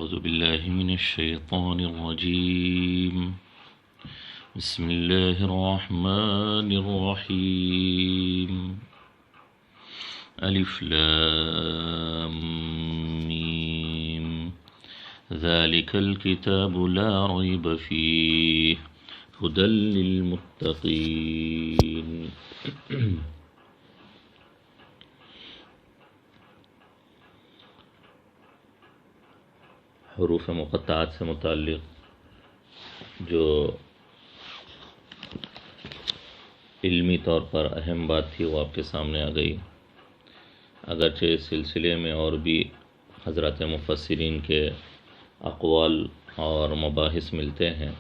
أعوذ بالله من الشيطان الرجيم. بسم الله الرحمن الرحيم. ألف لام ميم. ذلك الكتاب لا ريب فيه هدى للمتقين. حروف مقطعات سے متعلق جو علمی طور پر اہم بات تھی وہ آپ کے سامنے آ گئی. اگرچہ اس سلسلے میں اور بھی حضرات مفسرین کے اقوال اور مباحث ملتے ہیں،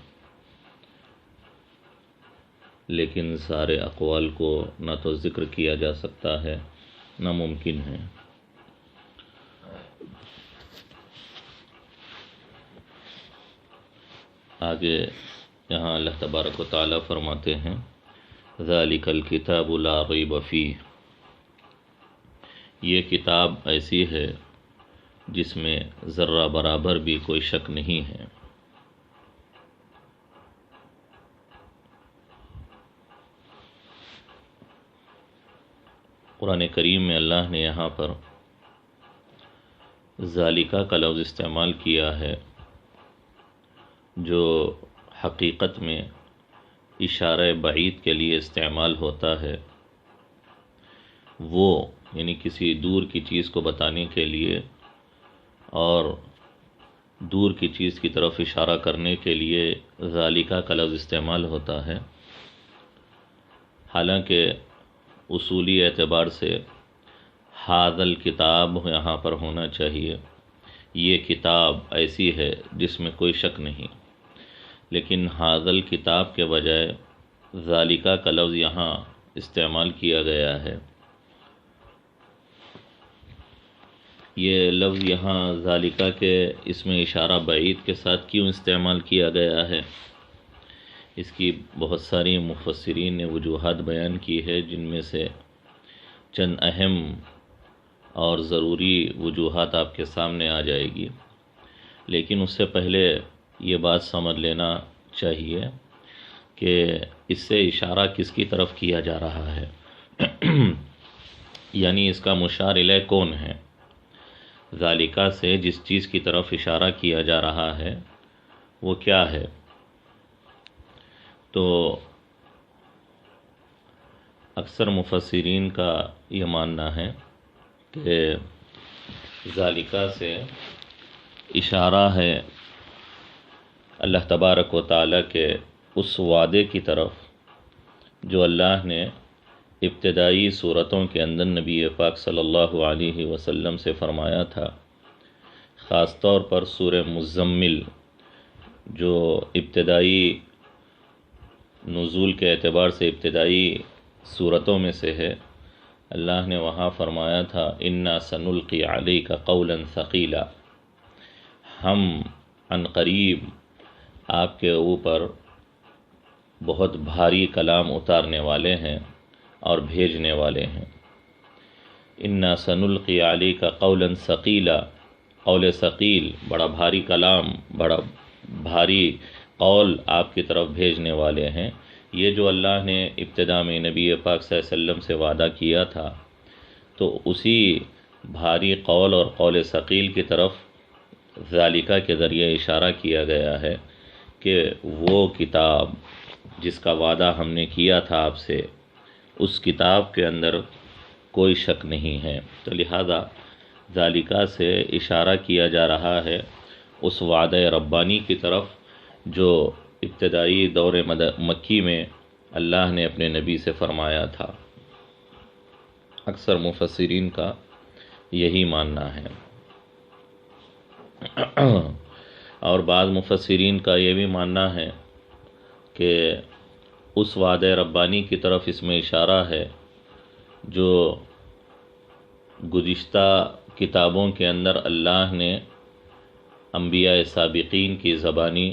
لیکن سارے اقوال کو نہ تو ذکر کیا جا سکتا ہے نہ ممکن ہے. آگے یہاں اللہ تبارک و تعالیٰ فرماتے ہیں ذالک الکتاب لا ریب فیہ، یہ کتاب ایسی ہے جس میں ذرہ برابر بھی کوئی شک نہیں ہے. قرآن کریم میں اللہ نے یہاں پر ذالکہ کا لفظ استعمال کیا ہے جو حقیقت میں اشارہ بعید کے لیے استعمال ہوتا ہے. وہ یعنی کسی دور کی چیز کو بتانے کے لیے اور دور کی چیز کی طرف اشارہ کرنے کے لیے ذالکہ کا لفظ استعمال ہوتا ہے. حالانکہ اصولی اعتبار سے ھذا الکتاب یہاں پر ہونا چاہیے، یہ کتاب ایسی ہے جس میں کوئی شک نہیں، لیکن ھذا الکتاب کے بجائے ذالکہ کا لفظ یہاں استعمال کیا گیا ہے. یہ لفظ یہاں ذالکہ کے اس میں اشارہ بعید کے ساتھ کیوں استعمال کیا گیا ہے؟ اس کی بہت ساری مفسرین نے وجوہات بیان کی ہے، جن میں سے چند اہم اور ضروری وجوہات آپ کے سامنے آ جائے گی. لیکن اس سے پہلے یہ بات سمجھ لینا چاہیے کہ اس سے اشارہ کس کی طرف کیا جا رہا ہے یعنی اس کا مشار الیہ کون ہے؟ ذالکہ سے جس چیز کی طرف اشارہ کیا جا رہا ہے وہ کیا ہے؟ تو اکثر مفسرین کا یہ ماننا ہے کہ ذالکہ سے اشارہ ہے اللہ تبارک و تعالیٰ کے اس وعدے کی طرف جو اللہ نے ابتدائی صورتوں کے اندر نبی پاک صلی اللہ علیہ وسلم سے فرمایا تھا. خاص طور پر سورہ مزمل جو ابتدائی نزول کے اعتبار سے ابتدائی صورتوں میں سے ہے، اللہ نے وہاں فرمایا تھا انا سنلقی علیک قولا ثقیلا، ہم عنقریب آپ کے اوپر بہت بھاری کلام اتارنے والے ہیں اور بھیجنے والے ہیں. انا سنلقی علیک قولا ثقیلا، قول ثقیل بڑا بھاری کلام، بڑا بھاری قول آپ کی طرف بھیجنے والے ہیں. یہ جو اللہ نے ابتدا میں نبی پاک صلی اللہ علیہ وسلم سے وعدہ کیا تھا، تو اسی بھاری قول اور قول ثقیل کی طرف ذالکہ کے ذریعے اشارہ کیا گیا ہے کہ وہ کتاب جس کا وعدہ ہم نے کیا تھا آپ سے، اس کتاب کے اندر کوئی شک نہیں ہے. تو لہذا ذالکہ سے اشارہ کیا جا رہا ہے اس وعدہ ربانی کی طرف جو ابتدائی دور مکی میں اللہ نے اپنے نبی سے فرمایا تھا. اکثر مفسرین کا یہی ماننا ہے اور بعض مفسرین کا یہ بھی ماننا ہے کہ اس وعدہ ربانی کی طرف اس میں اشارہ ہے جو گزشتہ کتابوں کے اندر اللہ نے انبیاء سابقین کی زبانی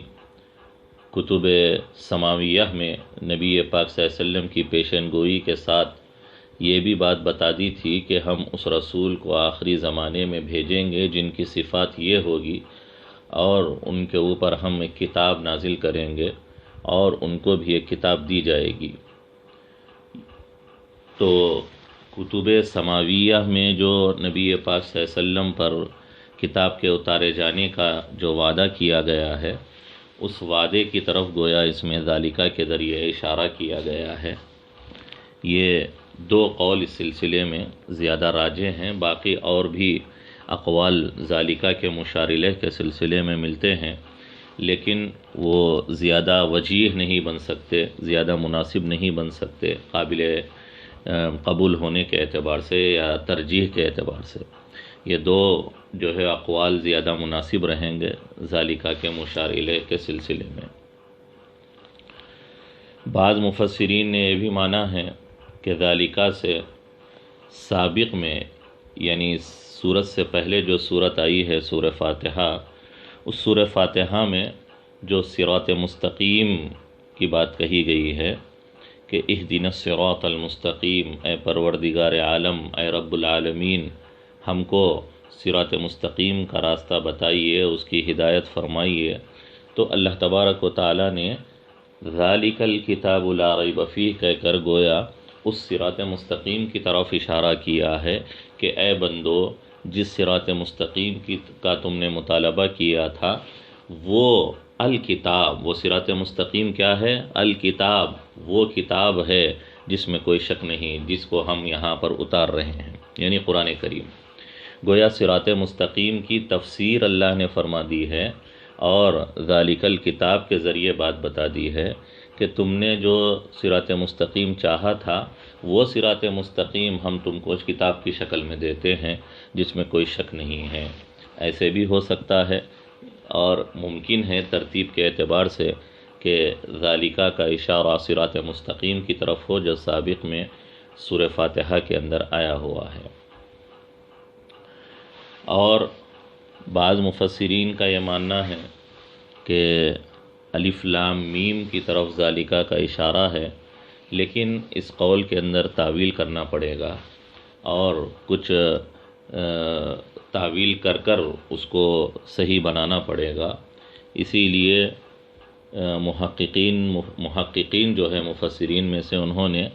کتب سماویہ میں نبی پاک صلی اللہ علیہ وسلم کی پیشن گوئی کے ساتھ یہ بھی بات بتا دی تھی کہ ہم اس رسول کو آخری زمانے میں بھیجیں گے جن کی صفات یہ ہوگی اور ان کے اوپر ہم ایک کتاب نازل کریں گے اور ان کو بھی ایک کتاب دی جائے گی۔ تو کتب سماویہ میں جو نبی پاک صلی اللہ علیہ وسلم پر کتاب کے اتارے جانے کا جو وعدہ کیا گیا ہے، اس وعدے کی طرف گویا اس میں ذالکہ کے ذریعے اشارہ کیا گیا ہے۔ یہ دو قول اس سلسلے میں زیادہ راجح ہیں، باقی اور بھی اقوال ذالکہ کے مشار الیہ کے سلسلے میں ملتے ہیں، لیکن وہ زیادہ وجیح نہیں بن سکتے، زیادہ مناسب نہیں بن سکتے قابل قبول ہونے کے اعتبار سے یا ترجیح کے اعتبار سے۔ یہ دو جو ہے اقوال زیادہ مناسب رہیں گے ذالکہ کے مشار الیہ کے سلسلے میں۔ بعض مفسرین نے یہ بھی مانا ہے کہ ذالکہ سے سابق میں، یعنی سورت سے پہلے جو سورت آئی ہے سورہ فاتحہ، اس سورہ فاتحہ میں جو صراط مستقیم کی بات کہی گئی ہے کہ اہدنا الصراط المستقیم، اے پروردگار عالم، اے رب العالمین، ہم کو صراط مستقیم کا راستہ بتائیے، اس کی ہدایت فرمائیے، تو اللہ تبارک و تعالی نے ذالک الکتاب لا ریب فیہ کہہ کر گویا اس صراط مستقیم کی طرف اشارہ کیا ہے کہ اے بندو، جس صراط مستقیم کا تم نے مطالبہ کیا تھا، وہ الکتاب، وہ صراط مستقیم کیا ہے؟ الکتاب، وہ کتاب ہے جس میں کوئی شک نہیں، جس کو ہم یہاں پر اتار رہے ہیں، یعنی قرآن کریم۔ گویا صراط مستقیم کی تفسیر اللہ نے فرما دی ہے اور ذالک الکتاب کے ذریعے بات بتا دی ہے کہ تم نے جو صراط مستقیم چاہا تھا، وہ صراط مستقیم ہم تم کو اس کتاب کی شکل میں دیتے ہیں جس میں کوئی شک نہیں ہے۔ ایسے بھی ہو سکتا ہے اور ممکن ہے ترتیب کے اعتبار سے کہ ذالکہ کا اشارہ صراط مستقیم کی طرف ہو جو سابق میں سورہ فاتحہ کے اندر آیا ہوا ہے۔ اور بعض مفسرین کا یہ ماننا ہے کہ الف لام میم کی طرف ذالکہ کا اشارہ ہے، لیکن اس قول کے اندر تعویل کرنا پڑے گا اور کچھ تعویل کر کر اس کو صحیح بنانا پڑے گا۔ اسی لیے محققین جو ہے مفسرین میں سے، انہوں نے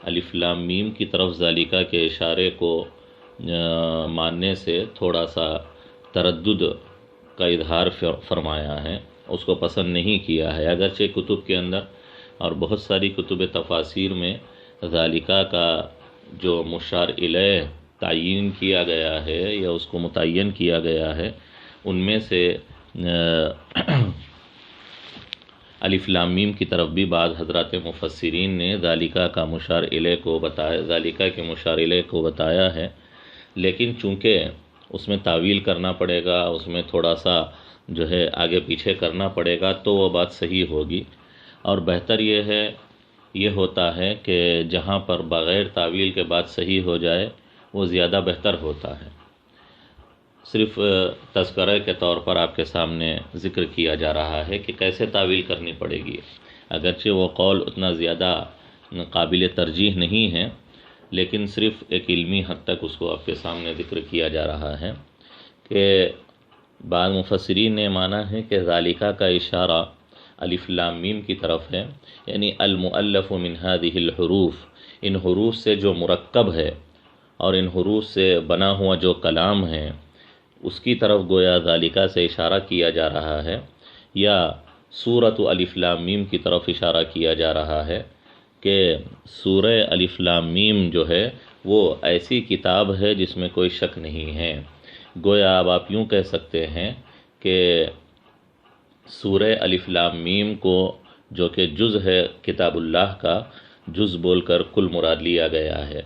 الف لام میم کی طرف ذالکہ کے اشارے کو ماننے سے تھوڑا سا تردد کا اظہار فرمایا ہے، اس کو پسند نہیں کیا ہے، اگرچہ کتب کے اندر اور بہت ساری کتب تفاسیر میں ذالکہ کا جو مشار الیہ تعیین کیا گیا ہے یا اس کو متعین کیا گیا ہے، ان میں سے الف لام میم کی طرف بھی بعض حضرات مفسرین نے ذالکہ کا مشار الیہ کو بتایا، ذالکہ کے مشار الیہ کو بتایا ہے، لیکن چونکہ اس میں تعویل کرنا پڑے گا، اس میں تھوڑا سا جو ہے آگے پیچھے کرنا پڑے گا تو وہ بات صحیح ہوگی، اور بہتر یہ ہوتا ہے کہ جہاں پر بغیر تعویل کے بات صحیح ہو جائے وہ زیادہ بہتر ہوتا ہے۔ صرف تذکرہ کے طور پر آپ کے سامنے ذکر کیا جا رہا ہے کہ کیسے تعویل کرنی پڑے گی، اگرچہ وہ قول اتنا زیادہ قابل ترجیح نہیں ہے، لیکن صرف ایک علمی حد تک اس کو آپ کے سامنے ذکر کیا جا رہا ہے کہ بعض مفسرین نے مانا ہے کہ ذالکہ کا اشارہ الف لام میم کی طرف ہے، یعنی المؤلف من هذه الحروف، ان حروف سے جو مرکب ہے اور ان حروف سے بنا ہوا جو کلام ہے اس کی طرف گویا ذالکہ سے اشارہ کیا جا رہا ہے، یا سورۃ الف لام میم کی طرف اشارہ کیا جا رہا ہے کہ سورہ الف لام میم جو ہے وہ ایسی کتاب ہے جس میں کوئی شک نہیں ہے۔ گویا اب آپ یوں کہہ سکتے ہیں کہ سورہ الف لام میم کو جو کہ جز ہے کتاب اللہ کا، جز بول کر کل مراد لیا گیا ہے۔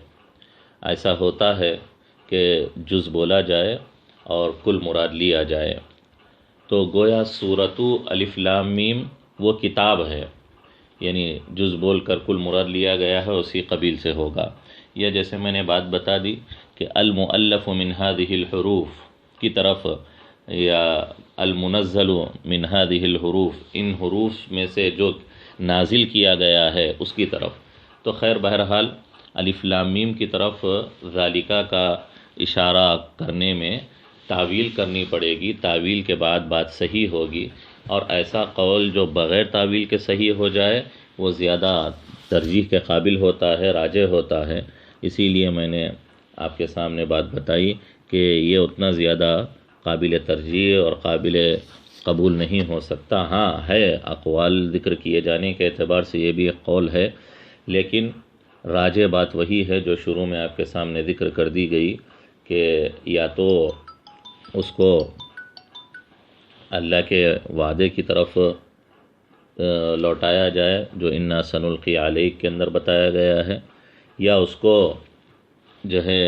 ایسا ہوتا ہے کہ جز بولا جائے اور کل مراد لیا جائے، تو گویا سورۃ الف لام میم وہ کتاب ہے، یعنی جز بول کر کل مراد لیا گیا ہے، اسی قبیل سے ہوگا۔ یا جیسے میں نے بات بتا دی کہ المؤلف من هذه الحروف کی طرف، یا المنزل من هذه الحروف، ان حروف میں سے جو نازل کیا گیا ہے اس کی طرف، تو خیر بہرحال الف لام میم کی طرف ذالکہ کا اشارہ کرنے میں تعویل کرنی پڑے گی، تعویل کے بعد بات صحیح ہوگی، اور ایسا قول جو بغیر تعویل کے صحیح ہو جائے وہ زیادہ ترجیح کے قابل ہوتا ہے، راجح ہوتا ہے۔ اسی لیے میں نے آپ کے سامنے بات بتائی کہ یہ اتنا زیادہ قابل ترجیح اور قابل قبول نہیں ہو سکتا۔ ہاں ہے، اقوال ذکر کیے جانے کے اعتبار سے یہ بھی ایک قول ہے، لیکن راجح بات وہی ہے جو شروع میں آپ کے سامنے ذکر کر دی گئی کہ یا تو اس کو اللہ کے وعدے کی طرف لوٹایا جائے جو انا سنلقی علیک کے اندر بتایا گیا ہے، یا اس کو جو ہے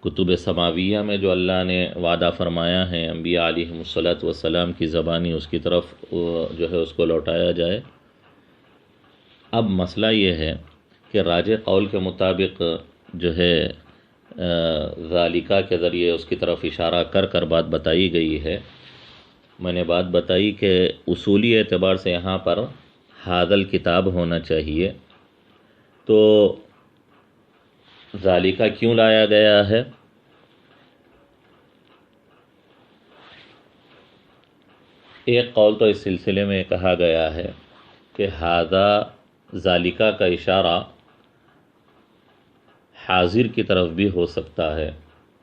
کتب سماویہ میں جو اللہ نے وعدہ فرمایا ہے انبیاء علیہم الصلاۃ والسلام کی زبانی اس کی طرف جو ہے اس کو لوٹایا جائے۔ اب مسئلہ یہ ہے کہ راجح قول کے مطابق جو ہے ذالکہ کے ذریعے اس کی طرف اشارہ کر کر بات بتائی گئی ہے۔ میں نے بات بتائی کہ اصولی اعتبار سے یہاں پر ھذا کتاب ہونا چاہیے، تو ذالکہ کیوں لایا گیا ہے؟ ایک قول تو اس سلسلے میں کہا گیا ہے کہ ھذا ذالکہ کا اشارہ حاضر کی طرف بھی ہو سکتا ہے،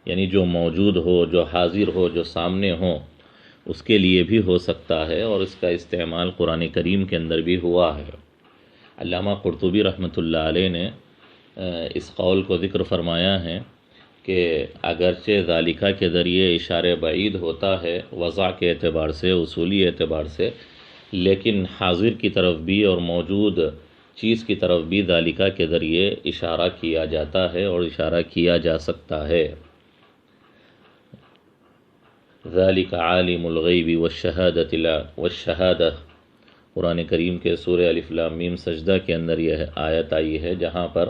یعنی جو موجود ہو، جو حاضر ہو، جو سامنے ہو، اس کے لیے بھی ہو سکتا ہے، اور اس کا استعمال قرآن کریم کے اندر بھی ہوا ہے۔ علامہ قرطبی رحمۃ اللہ علیہ نے اس قول کو ذکر فرمایا ہے کہ اگرچہ ذالکہ کے ذریعے اشارہ بعید ہوتا ہے وضع کے اعتبار سے، اصولی اعتبار سے، لیکن حاضر کی طرف بھی اور موجود چیز کی طرف بھی ذالکہ کے ذریعے اشارہ کیا جاتا ہے اور اشارہ کیا جا سکتا ہے۔ ذالک عالم الغیب والشہادہ، قرآن کریم کے سورہ الف لام میم سجدہ کے اندر یہ آیت آئی ہے جہاں پر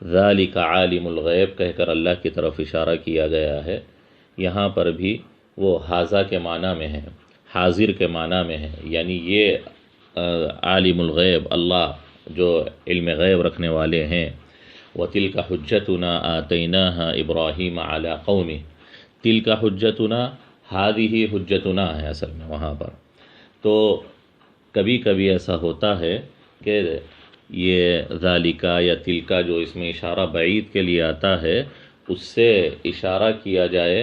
ذالک عالم الغیب کہہ کر اللہ کی طرف اشارہ کیا گیا ہے۔ یہاں پر بھی وہ ھذا کے معنی میں ہے، حاضر کے معنی میں ہے، یعنی یہ عالم الغیب اللہ جو علم غیب رکھنے والے ہیں۔ وَتِلْكَ حُجَّتُنَا آتَيْنَاهَا إِبْرَاهِيمَ عَلَىٰ قَوْمِهِ، تِلْكَ حُجَّتُنَا هَذِهِ حُجَّتُنَا ہے اصل میں وہاں پر۔ تو کبھی کبھی ایسا ہوتا ہے کہ یہ ذالکہ یا تلکہ جو اس میں اشارہ بعید کے لیے آتا ہے اس سے اشارہ کیا جائے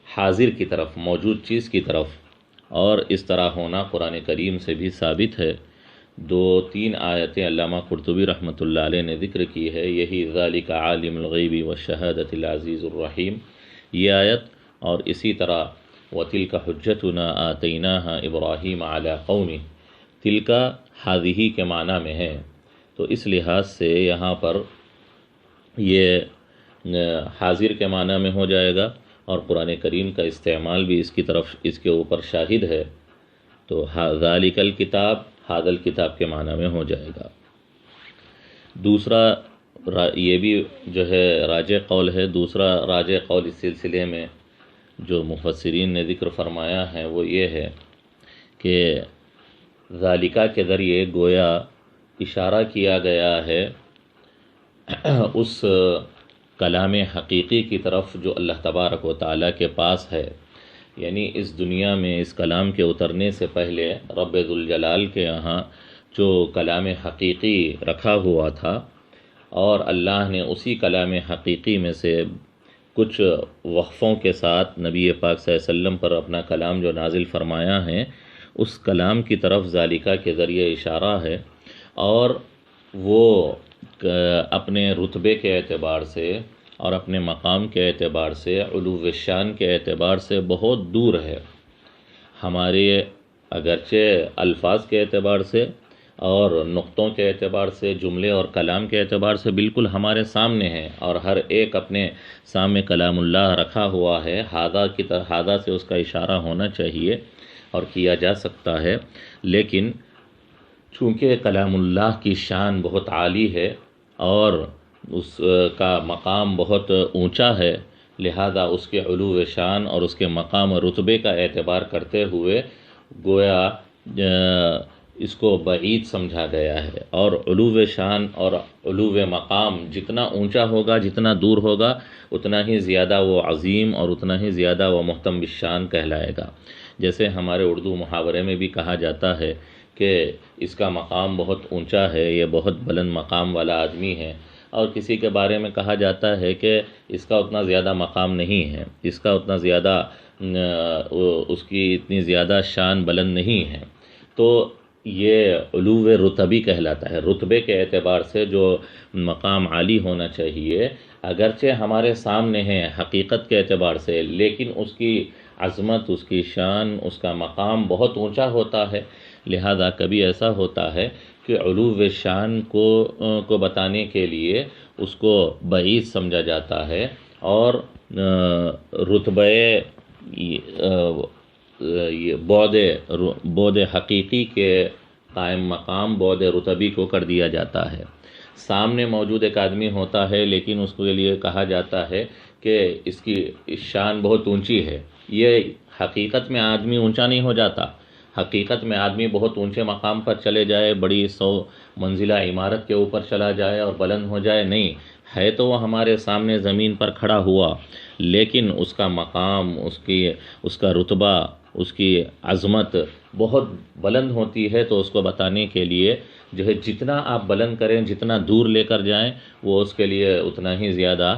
حاضر کی طرف، موجود چیز کی طرف، اور اس طرح ہونا قرآن کریم سے بھی ثابت ہے۔ دو تین آیتیں علامہ قرطبی رحمۃ اللہ علیہ نے ذکر کی ہے، یہی ذالک عالم الغیب والشہادۃ العزیز الرحیم یہ آیت، اور اسی طرح وَتِلْكَ حُجَّتُنَا آتَيْنَاهَا إِبْرَاهِيمَ عَلَىٰ قَوْمِهِ، تلکہ ہذہ کے معنی میں ہے۔ تو اس لحاظ سے یہاں پر یہ حاضر کے معنی میں ہو جائے گا، اور قرآن کریم کا استعمال بھی اس کی طرف، اس کے اوپر شاہد ہے، تو ذالک الکتاب ھذا الکتاب کے معنی میں ہو جائے گا۔ دوسرا یہ بھی جو ہے راجح قول ہے، دوسرا راجح قول اس سلسلے میں جو مفسرین نے ذکر فرمایا ہے وہ یہ ہے کہ ذالکہ کے ذریعے گویا اشارہ کیا گیا ہے اس کلام حقیقی کی طرف جو اللہ تبارک و تعالیٰ کے پاس ہے، یعنی اس دنیا میں اس کلام کے اترنے سے پہلے رب ذوالجلال کے یہاں جو کلام حقیقی رکھا ہوا تھا، اور اللہ نے اسی کلام حقیقی میں سے کچھ وقفوں کے ساتھ نبی پاک صلی اللہ علیہ وسلم پر اپنا کلام جو نازل فرمایا ہے، اس کلام کی طرف ذالکہ کے ذریعے اشارہ ہے، اور وہ اپنے رتبے کے اعتبار سے اور اپنے مقام کے اعتبار سے، علو شان کے اعتبار سے بہت دور ہے ہمارے، اگرچہ الفاظ کے اعتبار سے اور نقطوں کے اعتبار سے، جملے اور کلام کے اعتبار سے بالکل ہمارے سامنے ہے، اور ہر ایک اپنے سامنے کلام اللہ رکھا ہوا ہے، ھذا سے اس کا اشارہ ہونا چاہیے اور کیا جا سکتا ہے، لیکن چونکہ کلام اللہ کی شان بہت عالی ہے اور اس کا مقام بہت اونچا ہے، لہذا اس کے علو شان اور اس کے مقام اور رتبے کا اعتبار کرتے ہوئے گویا اس کو بعید سمجھا گیا ہے، اور علو شان اور علو مقام جتنا اونچا ہوگا، جتنا دور ہوگا، اتنا ہی زیادہ وہ عظیم اور اتنا ہی زیادہ وہ محتم بالشان کہلائے گا۔ جیسے ہمارے اردو محاورے میں بھی کہا جاتا ہے کہ اس کا مقام بہت اونچا ہے، یہ بہت بلند مقام والا آدمی ہے، اور کسی کے بارے میں کہا جاتا ہے کہ اس کا اتنا زیادہ مقام نہیں ہے، اس کا اتنا زیادہ اس کی اتنی زیادہ شان بلند نہیں ہے، تو یہ علو رتبی کہلاتا ہے۔ رتبے کے اعتبار سے جو مقام عالی ہونا چاہیے اگرچہ ہمارے سامنے ہے حقیقت کے اعتبار سے، لیکن اس کی عظمت، اس کی شان، اس کا مقام بہت اونچا ہوتا ہے، لہذا کبھی ایسا ہوتا ہے کہ علو شان کو بتانے کے لیے اس کو بعید سمجھا جاتا ہے، اور رتبے بعد حقیقی کے قائم مقام بعد رتبی کو کر دیا جاتا ہے۔ سامنے موجود ایک آدمی ہوتا ہے، لیکن اس کے لیے کہا جاتا ہے کہ اس کی شان بہت اونچی ہے۔ یہ حقیقت میں آدمی اونچا نہیں ہو جاتا، حقیقت میں آدمی بہت اونچے مقام پر چلے جائے، بڑی 100 منزلہ عمارت کے اوپر چلا جائے اور بلند ہو جائے، نہیں ہے، تو وہ ہمارے سامنے زمین پر کھڑا ہوا، لیکن اس کا مقام، اس کا رتبہ، اس کی عظمت بہت بلند ہوتی ہے، تو اس کو بتانے کے لیے جو ہے جتنا آپ بلند کریں، جتنا دور لے کر جائیں، وہ اس کے لیے اتنا ہی زیادہ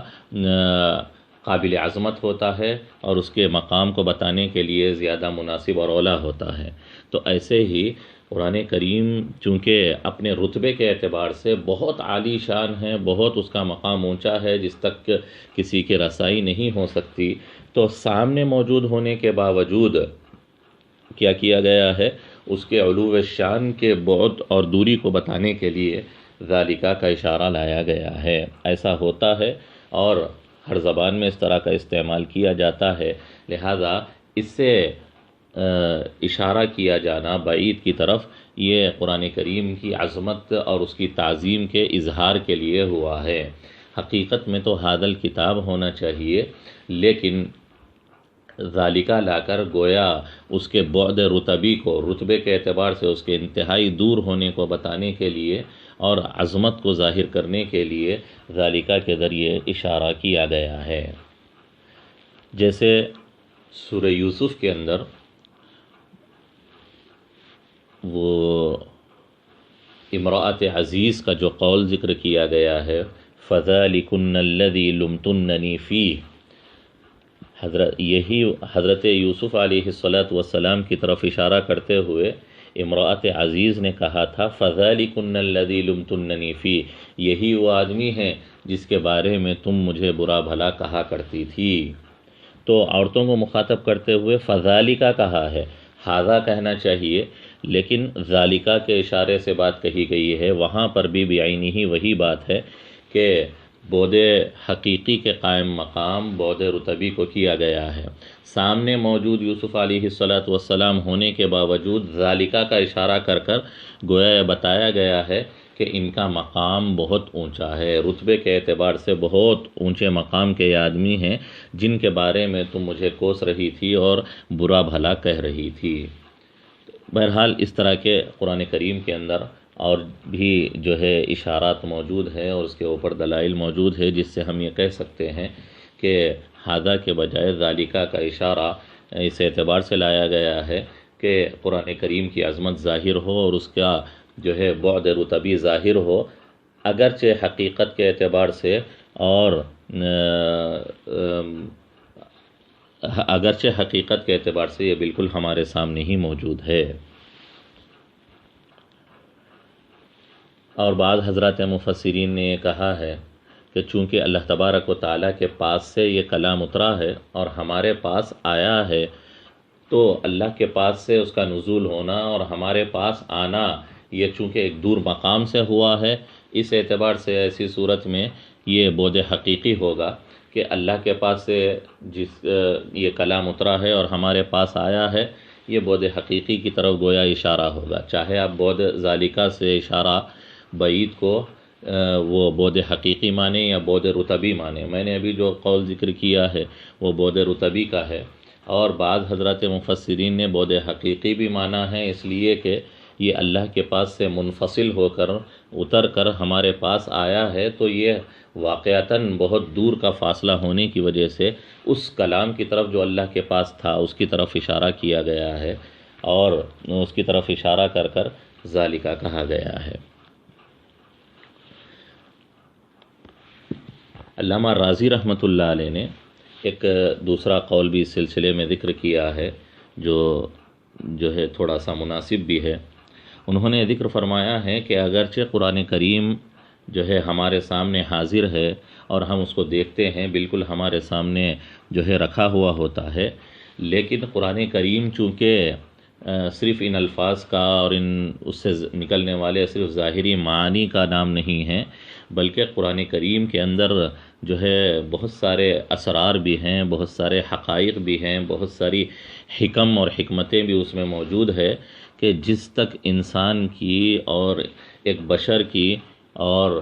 قابل عظمت ہوتا ہے، اور اس کے مقام کو بتانے کے لیے زیادہ مناسب اور اولیٰ ہوتا ہے۔ تو ایسے ہی قرآن کریم چونکہ اپنے رتبے کے اعتبار سے بہت عالی شان ہے، بہت اس کا مقام اونچا ہے جس تک کسی کی رسائی نہیں ہو سکتی، تو سامنے موجود ہونے کے باوجود کیا کیا گیا ہے، اس کے علو شان کے بعد اور دوری کو بتانے کے لیے ذالکہ کا اشارہ لایا گیا ہے۔ ایسا ہوتا ہے اور ہر زبان میں اس طرح کا استعمال کیا جاتا ہے، لہذا اس سے اشارہ کیا جانا بعید کی طرف، یہ قرآن کریم کی عظمت اور اس کی تعظیم کے اظہار کے لیے ہوا ہے۔ حقیقت میں تو ھذا الکتاب ہونا چاہیے، لیکن ذالکہ لا کر گویا اس کے بعد رتبی کو، رتبے کے اعتبار سے اس کے انتہائی دور ہونے کو بتانے کے لیے اور عظمت کو ظاہر کرنے کے لیے ذالکہ کے ذریعے اشارہ کیا گیا ہے۔ جیسے سورہ یوسف کے اندر وہ امرأت عزیز کا جو قول ذکر کیا گیا ہے، فَذَلِكُنَّ الَّذِي لُمْتُنَّنِي فِيهِ، یہی حضرت یوسف علیہ السلام کی طرف اشارہ کرتے ہوئے امرأت عزیز نے کہا تھا، فَذَلِكُنَّ الَّذِي لُمْتُنَّنِي فِيهِ، یہی وہ آدمی ہے جس کے بارے میں تم مجھے برا بھلا کہا کرتی تھی۔ تو عورتوں کو مخاطب کرتے ہوئے فَذَلِكَ کہا ہے، ھذا کہنا چاہیے، لیکن ذالکہ کے اشارے سے بات کہی گئی ہے۔ وہاں پر بھی بعینی ہی وہی بات ہے کہ بعد حقیقی کے قائم مقام بعد رتبی کو کیا گیا ہے۔ سامنے موجود یوسف علیہ السلام ہونے کے باوجود ذالکہ کا اشارہ کر کر گویا یہ بتایا گیا ہے کہ ان کا مقام بہت اونچا ہے، رتبے کے اعتبار سے بہت اونچے مقام کے یہ آدمی ہیں جن کے بارے میں تم مجھے کوس رہی تھی اور برا بھلا کہہ رہی تھی۔ بہرحال اس طرح کے قرآن کریم کے اندر اور بھی جو ہے اشارات موجود ہیں، اور اس کے اوپر دلائل موجود ہے جس سے ہم یہ کہہ سکتے ہیں کہ ھذا کے بجائے ذالکہ کا اشارہ اس اعتبار سے لایا گیا ہے کہ قرآن کریم کی عظمت ظاہر ہو اور اس کا جو ہے بعد رتبی ظاہر ہو، اگرچہ حقیقت کے اعتبار سے اور اگرچہ حقیقت کے اعتبار سے یہ بالکل ہمارے سامنے ہی موجود ہے۔ اور بعض حضرات مفسرین نے یہ کہا ہے کہ چونکہ اللہ تبارک و تعالیٰ کے پاس سے یہ کلام اترا ہے اور ہمارے پاس آیا ہے، تو اللہ کے پاس سے اس کا نزول ہونا اور ہمارے پاس آنا یہ چونکہ ایک دور مقام سے ہوا ہے، اس اعتبار سے ایسی صورت میں یہ بعد حقیقی ہوگا کہ اللہ کے پاس سے یہ کلام اترا ہے اور ہمارے پاس آیا ہے، یہ بعد حقیقی کی طرف گویا اشارہ ہوگا، چاہے آپ بعد ذالکہ سے اشارہ بعید کو وہ بعد حقیقی مانیں یا بعد رتبی مانیں۔ میں نے ابھی جو قول ذکر کیا ہے وہ بعد رتبی کا ہے، اور بعض حضرات مفسرین نے بعد حقیقی بھی مانا ہے، اس لیے کہ یہ اللہ کے پاس سے منفصل ہو کر اتر کر ہمارے پاس آیا ہے، تو یہ واقعتاً بہت دور کا فاصلہ ہونے کی وجہ سے اس کلام کی طرف جو اللہ کے پاس تھا اس کی طرف اشارہ کیا گیا ہے، اور اس کی طرف اشارہ کر کر ذالکہ کہا گیا ہے۔ علامہ راضی رحمۃ اللہ علیہ نے ایک دوسرا قول بھی اس سلسلے میں ذکر کیا ہے جو ہے تھوڑا سا مناسب بھی ہے۔ انہوں نے ذکر فرمایا ہے کہ اگرچہ قرآن کریم جو ہے ہمارے سامنے حاضر ہے اور ہم اس کو دیکھتے ہیں، بالکل ہمارے سامنے جو ہے رکھا ہوا ہوتا ہے، لیکن قرآن کریم چونکہ صرف ان الفاظ کا اور اس سے نکلنے والے صرف ظاہری معانی کا نام نہیں ہے، بلکہ قرآن کریم کے اندر جو ہے بہت سارے اسرار بھی ہیں، بہت سارے حقائق بھی ہیں، بہت ساری حکم اور حکمتیں بھی اس میں موجود ہے کہ جس تک انسان کی اور ایک بشر کی اور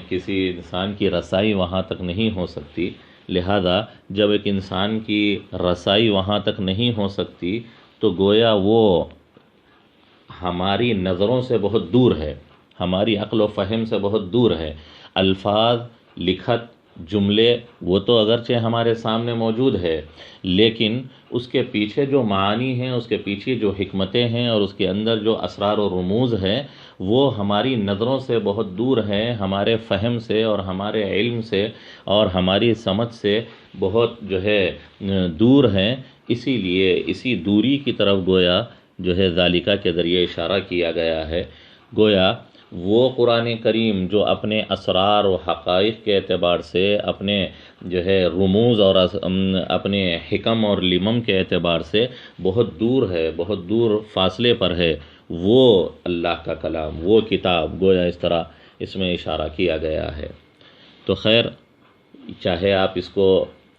کسی انسان کی رسائی وہاں تک نہیں ہو سکتی۔ لہذا جب ایک انسان کی رسائی وہاں تک نہیں ہو سکتی تو گویا وہ ہماری نظروں سے بہت دور ہے، ہماری عقل و فہم سے بہت دور ہے۔ الفاظ، لکھت، جملے وہ تو اگرچہ ہمارے سامنے موجود ہے، لیکن اس کے پیچھے جو معانی ہیں، اس کے پیچھے جو حکمتیں ہیں اور اس کے اندر جو اسرار و رموز ہیں، وہ ہماری نظروں سے بہت دور ہیں، ہمارے فہم سے اور ہمارے علم سے اور ہماری سمجھ سے بہت جو ہے دور ہیں۔ اسی لیے اسی دوری کی طرف گویا جو ہے ذالکہ کے ذریعے اشارہ کیا گیا ہے۔ گویا وہ قرآن کریم جو اپنے اسرار و حقائق کے اعتبار سے، اپنے جو ہے رموز اور اپنے حکم اور لمم کے اعتبار سے بہت دور ہے، بہت دور فاصلے پر ہے، وہ اللہ کا کلام، وہ کتاب، گویا اس طرح اس میں اشارہ کیا گیا ہے۔ تو خیر، چاہے آپ اس کو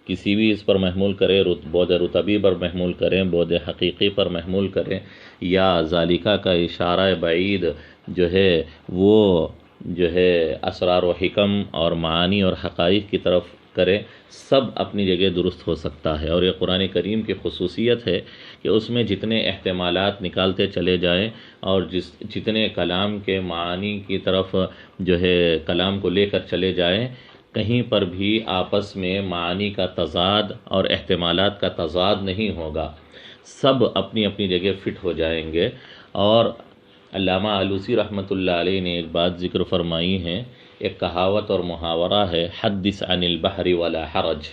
کسی بھی اس پر محمول کریں، بعد رتبی پر محمول کریں، بعد حقیقی پر محمول کریں، یا ذالکہ کا اشارہ بعید جو ہے وہ جو ہے اسرار و حکم اور معانی اور حقائق کی طرف کریں، سب اپنی جگہ درست ہو سکتا ہے۔ اور یہ قرآن کریم کی خصوصیت ہے کہ اس میں جتنے احتمالات نکالتے چلے جائیں اور جتنے کلام کے معانی کی طرف جو ہے کلام کو لے کر چلے جائیں، کہیں پر بھی آپس میں معانی کا تضاد اور احتمالات کا تضاد نہیں ہوگا، سب اپنی اپنی جگہ فٹ ہو جائیں گے۔ اور علامہ آلوسی رحمۃ اللہ علیہ نے ایک بات ذکر فرمائی ہے، ایک کہاوت اور محاورہ ہے، حدث عن البحر ولا حرج،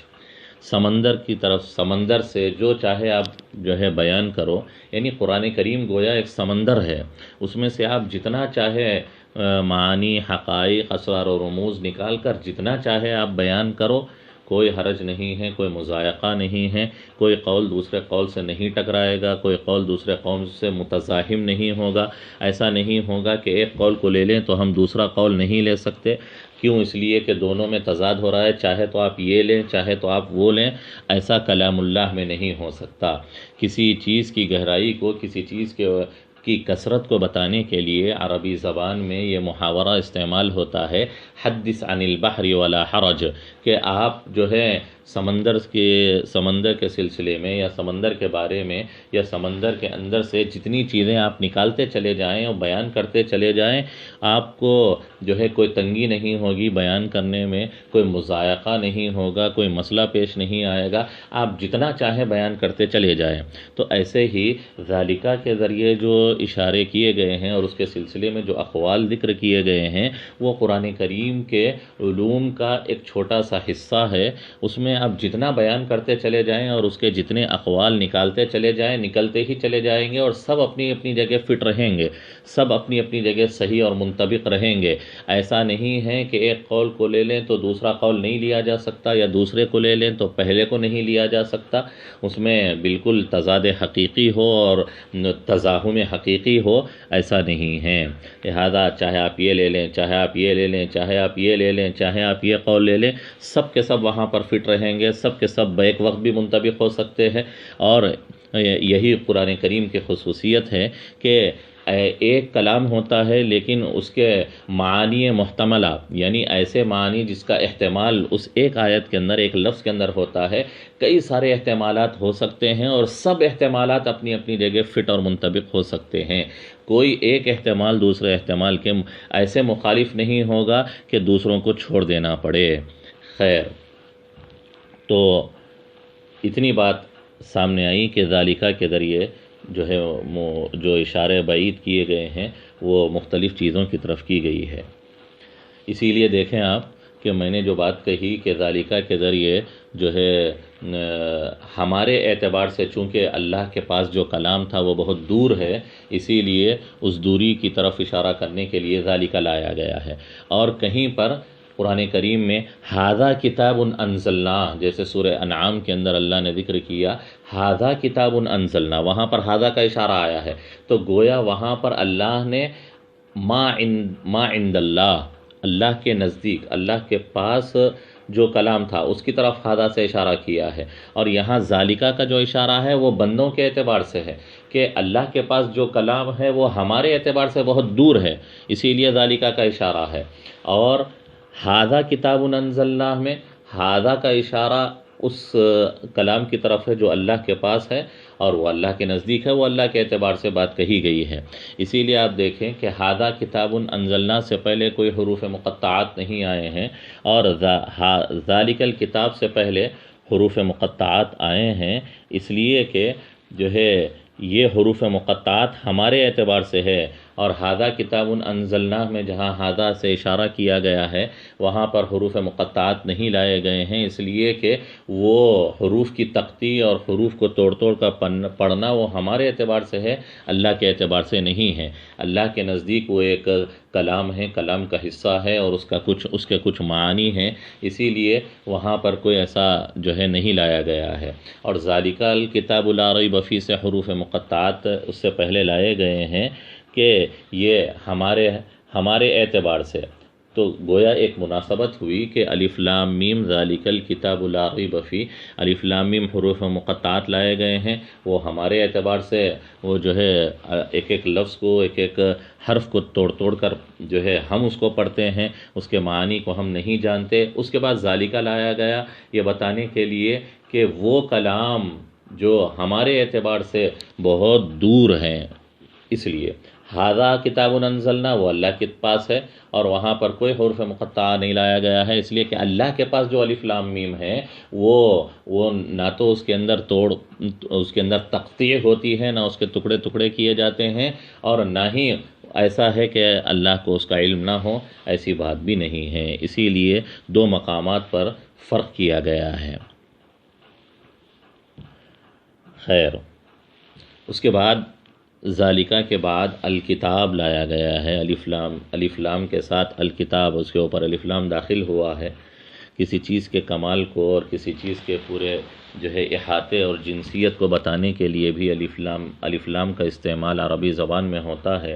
سمندر کی طرف، سمندر سے جو چاہے آپ جو ہے بیان کرو، یعنی قرآن کریم گویا ایک سمندر ہے، اس میں سے آپ جتنا چاہے معانی، حقائق، اسرار و رموز نکال کر جتنا چاہے آپ بیان کرو، کوئی حرج نہیں ہے، کوئی مضائقہ نہیں ہے، کوئی قول دوسرے قول سے نہیں ٹکرائے گا، کوئی قول دوسرے قول سے متزاحم نہیں ہوگا۔ ایسا نہیں ہوگا کہ ایک قول کو لے لیں تو ہم دوسرا قول نہیں لے سکتے، کیوں؟ اس لیے کہ دونوں میں تضاد ہو رہا ہے، چاہے تو آپ یہ لیں، چاہے تو آپ وہ لیں، ایسا کلام اللہ میں نہیں ہو سکتا۔ کسی چیز کی گہرائی کو، کسی چیز کی کثرت کو بتانے کے لیے عربی زبان میں یہ محاورہ استعمال ہوتا ہے، حدث عن البحر ولا حرج، کہ آپ جو ہے سمندر کے سلسلے میں یا سمندر کے بارے میں یا سمندر کے اندر سے جتنی چیزیں آپ نکالتے چلے جائیں اور بیان کرتے چلے جائیں، آپ کو جو ہے کوئی تنگی نہیں ہوگی بیان کرنے میں، کوئی مضائقہ نہیں ہوگا، کوئی مسئلہ پیش نہیں آئے گا، آپ جتنا چاہیں بیان کرتے چلے جائیں۔ تو ایسے ہی ذالکہ کے ذریعے جو اشارے کیے گئے ہیں اور اس کے سلسلے میں جو اقوال ذکر کیے گئے ہیں، وہ قرآن کریم کے علوم کا ایک چھوٹا سا حصہ ہے، اس میں آپ جتنا بیان کرتے چلے جائیں اور اس کے جتنے اقوال نکالتے چلے جائیں، نکلتے ہی چلے جائیں گے، اور سب اپنی اپنی جگہ فٹ رہیں گے، سب اپنی اپنی جگہ صحیح اور منطبق رہیں گے۔ ایسا نہیں ہے کہ ایک قول کو لے لیں تو دوسرا قول نہیں لیا جا سکتا، یا دوسرے کو لے لیں تو پہلے کو نہیں لیا جا سکتا، اس میں بالکل تضاد حقیقی ہو اور تزاحم حقیقی ہو، ایسا نہیں ہے۔ لہذا چاہے آپ یہ لے لیں، چاہے آپ یہ لے لیں، چاہے آپ یہ لے لیں، چاہے آپ یہ قول لے لیں، سب کے سب وہاں پر فٹ رہیں گے، سب کے سب بیک وقت بھی منطبق ہو سکتے ہیں۔ اور یہی قرآن کریم کی خصوصیت ہے کہ ایک کلام ہوتا ہے لیکن اس کے معانی محتملہ، یعنی ایسے معنی جس کا احتمال اس ایک آیت کے اندر، ایک لفظ کے اندر ہوتا ہے، کئی سارے احتمالات ہو سکتے ہیں اور سب احتمالات اپنی اپنی جگہ فٹ اور منطبق ہو سکتے ہیں. کوئی ایک احتمال دوسرے احتمال کے ایسے مخالف نہیں ہوگا کہ دوسروں کو چھوڑ دینا پڑے. خیر، تو اتنی بات سامنے آئی کہ ذالکہ کے ذریعے جو ہے جو اشارے بعید کیے گئے ہیں وہ مختلف چیزوں کی طرف کی گئی ہے. اسی لیے دیکھیں آپ کہ میں نے جو بات کہی کہ ذالکہ کے ذریعے جو ہے ہمارے اعتبار سے چونکہ اللہ کے پاس جو کلام تھا وہ بہت دور ہے، اسی لیے اس دوری کی طرف اشارہ کرنے کے لیے ذالکہ لایا گیا ہے. اور کہیں پر قرآن کریم میں ھذا کتاب انزلناہ، جیسے سورہ انعام کے اندر اللہ نے ذکر کیا ھذا کتاب انزلناہ، وہاں پر ھذا کا اشارہ آیا ہے، تو گویا وہاں پر اللہ نے ما عند اللہ، اللہ کے نزدیک، اللہ کے پاس جو کلام تھا اس کی طرف ھذا سے اشارہ کیا ہے. اور یہاں ذالکہ کا جو اشارہ ہے وہ بندوں کے اعتبار سے ہے کہ اللہ کے پاس جو کلام ہے وہ ہمارے اعتبار سے بہت دور ہے، اسی لیے ذالکہ کا اشارہ ہے. اور ھذا کتاب انزلناہ میں ھذا کا اشارہ اس کلام کی طرف ہے جو اللہ کے پاس ہے اور وہ اللہ کے نزدیک ہے، وہ اللہ کے اعتبار سے بات کہی گئی ہے. اسی لیے آپ دیکھیں کہ ھذا کتاب انزلناہ سے پہلے کوئی حروف مقطعات نہیں آئے ہیں، اور ذالک الکتاب سے پہلے حروف مقطعات آئے ہیں، اس لیے کہ جو ہے یہ حروف مقطعات ہمارے اعتبار سے ہے. اور ھذا کتاب انزلناہ میں جہاں ھذا سے اشارہ کیا گیا ہے وہاں پر حروف مقطعات نہیں لائے گئے ہیں، اس لیے کہ وہ حروف کی تختی اور حروف کو توڑ توڑ کر پڑھنا وہ ہمارے اعتبار سے ہے، اللہ کے اعتبار سے نہیں ہے. اللہ کے نزدیک وہ ایک کلام ہے، کلام کا حصہ ہے اور اس کے کچھ معانی ہیں، اسی لیے وہاں پر کوئی ایسا جو ہے نہیں لایا گیا ہے. اور ذالکہ الکتاب لا ریب فیہ سے حروف مقطعات اس سے پہلے لائے گئے ہیں کہ یہ ہمارے اعتبار سے، تو گویا ایک مناسبت ہوئی کہ الف لام میم ذالک الکتاب لا ریب فیہ، الف لام میم حروف مقطعات لائے گئے ہیں، وہ ہمارے اعتبار سے وہ جو ہے ایک ایک لفظ کو، ایک ایک حرف کو توڑ توڑ کر جو ہے ہم اس کو پڑھتے ہیں، اس کے معنی کو ہم نہیں جانتے. اس کے بعد ذالکہ لایا گیا یہ بتانے کے لیے کہ وہ کلام جو ہمارے اعتبار سے بہت دور ہیں، اس لیے ھذا کتاب انزلناہ وہ اللہ کے پاس ہے اور وہاں پر کوئی حروف مقطعہ نہیں لایا گیا ہے، اس لیے کہ اللہ کے پاس جو الف لام میم ہے وہ نہ تو اس کے اندر تقطیع ہوتی ہے، نہ اس کے ٹکڑے ٹکڑے کیے جاتے ہیں، اور نہ ہی ایسا ہے کہ اللہ کو اس کا علم نہ ہو، ایسی بات بھی نہیں ہے. اسی لیے دو مقامات پر فرق کیا گیا ہے. خیر، اس کے بعد ذالکہ کے بعد الکتاب لایا گیا ہے. الف لام کے ساتھ الکتاب، اس کے اوپر الف لام داخل ہوا ہے. کسی چیز کے کمال کو اور کسی چیز کے پورے جو ہے احاطے اور جنسیت کو بتانے کے لیے بھی الف لام کا استعمال عربی زبان میں ہوتا ہے.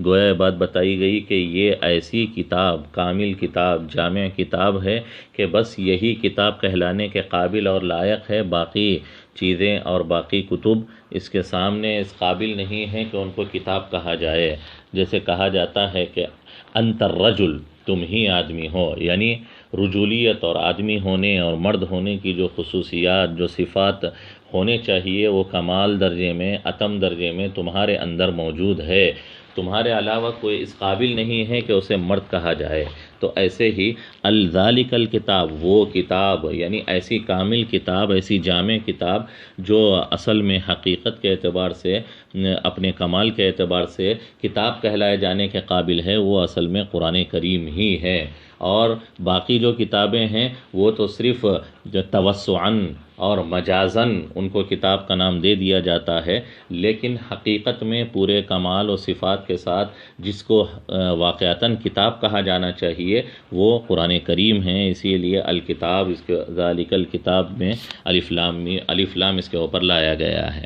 گویا یہ بات بتائی گئی کہ یہ ایسی کتاب، کامل کتاب، جامع کتاب ہے کہ بس یہی کتاب کہلانے کے قابل اور لائق ہے، باقی چیزیں اور باقی کتب اس کے سامنے اس قابل نہیں ہیں کہ ان کو کتاب کہا جائے. جیسے کہا جاتا ہے کہ انت الرجل، تم ہی آدمی ہو، یعنی رجولیت اور آدمی ہونے اور مرد ہونے کی جو خصوصیات، جو صفات ہونے چاہیے وہ کمال درجے میں، اتم درجے میں تمہارے اندر موجود ہے. تمہارے علاوہ کوئی اس قابل نہیں ہے کہ اسے مرد کہا جائے. تو ایسے ہی ذالک الکتاب، وہ کتاب، یعنی ایسی کامل کتاب، ایسی جامع کتاب جو اصل میں حقیقت کے اعتبار سے، اپنے کمال کے اعتبار سے کتاب کہلائے جانے کے قابل ہے، وہ اصل میں قرآن کریم ہی ہے. اور باقی جو کتابیں ہیں وہ تو صرف جو توسعاً اور مجازاً ان کو کتاب کا نام دے دیا جاتا ہے، لیکن حقیقت میں پورے کمال و صفات کے ساتھ جس کو واقعتاً کتاب کہا جانا چاہیے وہ قرآن کریم ہے. اسی لیے الکتاب، اس کے ذالک الکتاب میں الف لام اس کے اوپر لایا گیا ہے.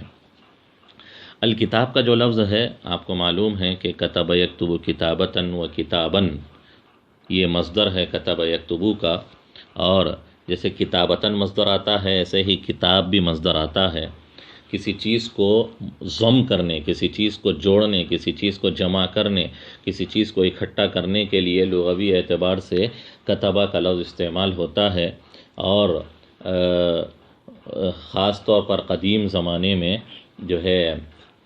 الکتاب کا جو لفظ ہے آپ کو معلوم ہے کہ کتب یکتب کتابتاً و کتاباً، یہ مصدر ہے کتب یکتبو کا، اور جیسے کتابتاً مصدر آتا ہے ایسے ہی کتاب بھی مصدر آتا ہے. کسی چیز کو ضم کرنے، کسی چیز کو جوڑنے، کسی چیز کو جمع کرنے، کسی چیز کو اکٹھا کرنے کے لیے لغوی اعتبار سے کتبہ کا لفظ استعمال ہوتا ہے۔ اور خاص طور پر قدیم زمانے میں جو ہے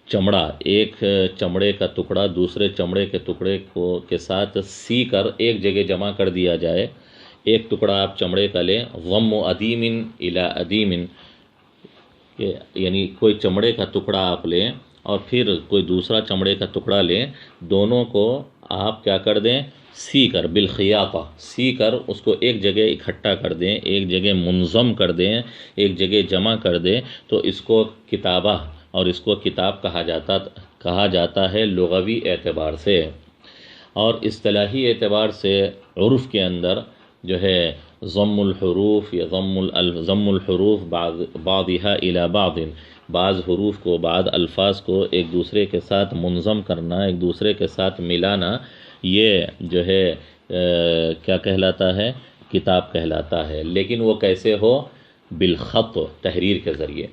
چمڑا، ایک چمڑے کا ٹکڑا دوسرے چمڑے کے ٹکڑے کے ساتھ سی کر ایک جگہ جمع کر دیا جائے۔ ایک ٹکڑا آپ چمڑے کا لیں، ضم ادیم الی ادیم، یعنی کوئی چمڑے کا ٹکڑا آپ لیں اور پھر کوئی دوسرا چمڑے کا ٹکڑا لیں، دونوں کو آپ کیا کر دیں، سی کر، بالخیاطہ سی کر اس کو ایک جگہ اکٹھا کر دیں، ایک جگہ منظم کر دیں، ایک جگہ جمع کر دیں، تو اس کو کتابہ اور اس کو کتاب کہا جاتا ہے لغوی اعتبار سے۔ اور اصطلاحی اعتبار سے عرف کے اندر جو ہے ضم الحروف یا ضم الحروف بعضها الی بعض، بعض حروف کو، بعض الفاظ کو ایک دوسرے کے ساتھ منظم کرنا، ایک دوسرے کے ساتھ ملانا، یہ جو ہے کیا کہلاتا ہے، کتاب کہلاتا ہے۔ لیکن وہ کیسے ہو، بالخط، تحریر کے ذریعے،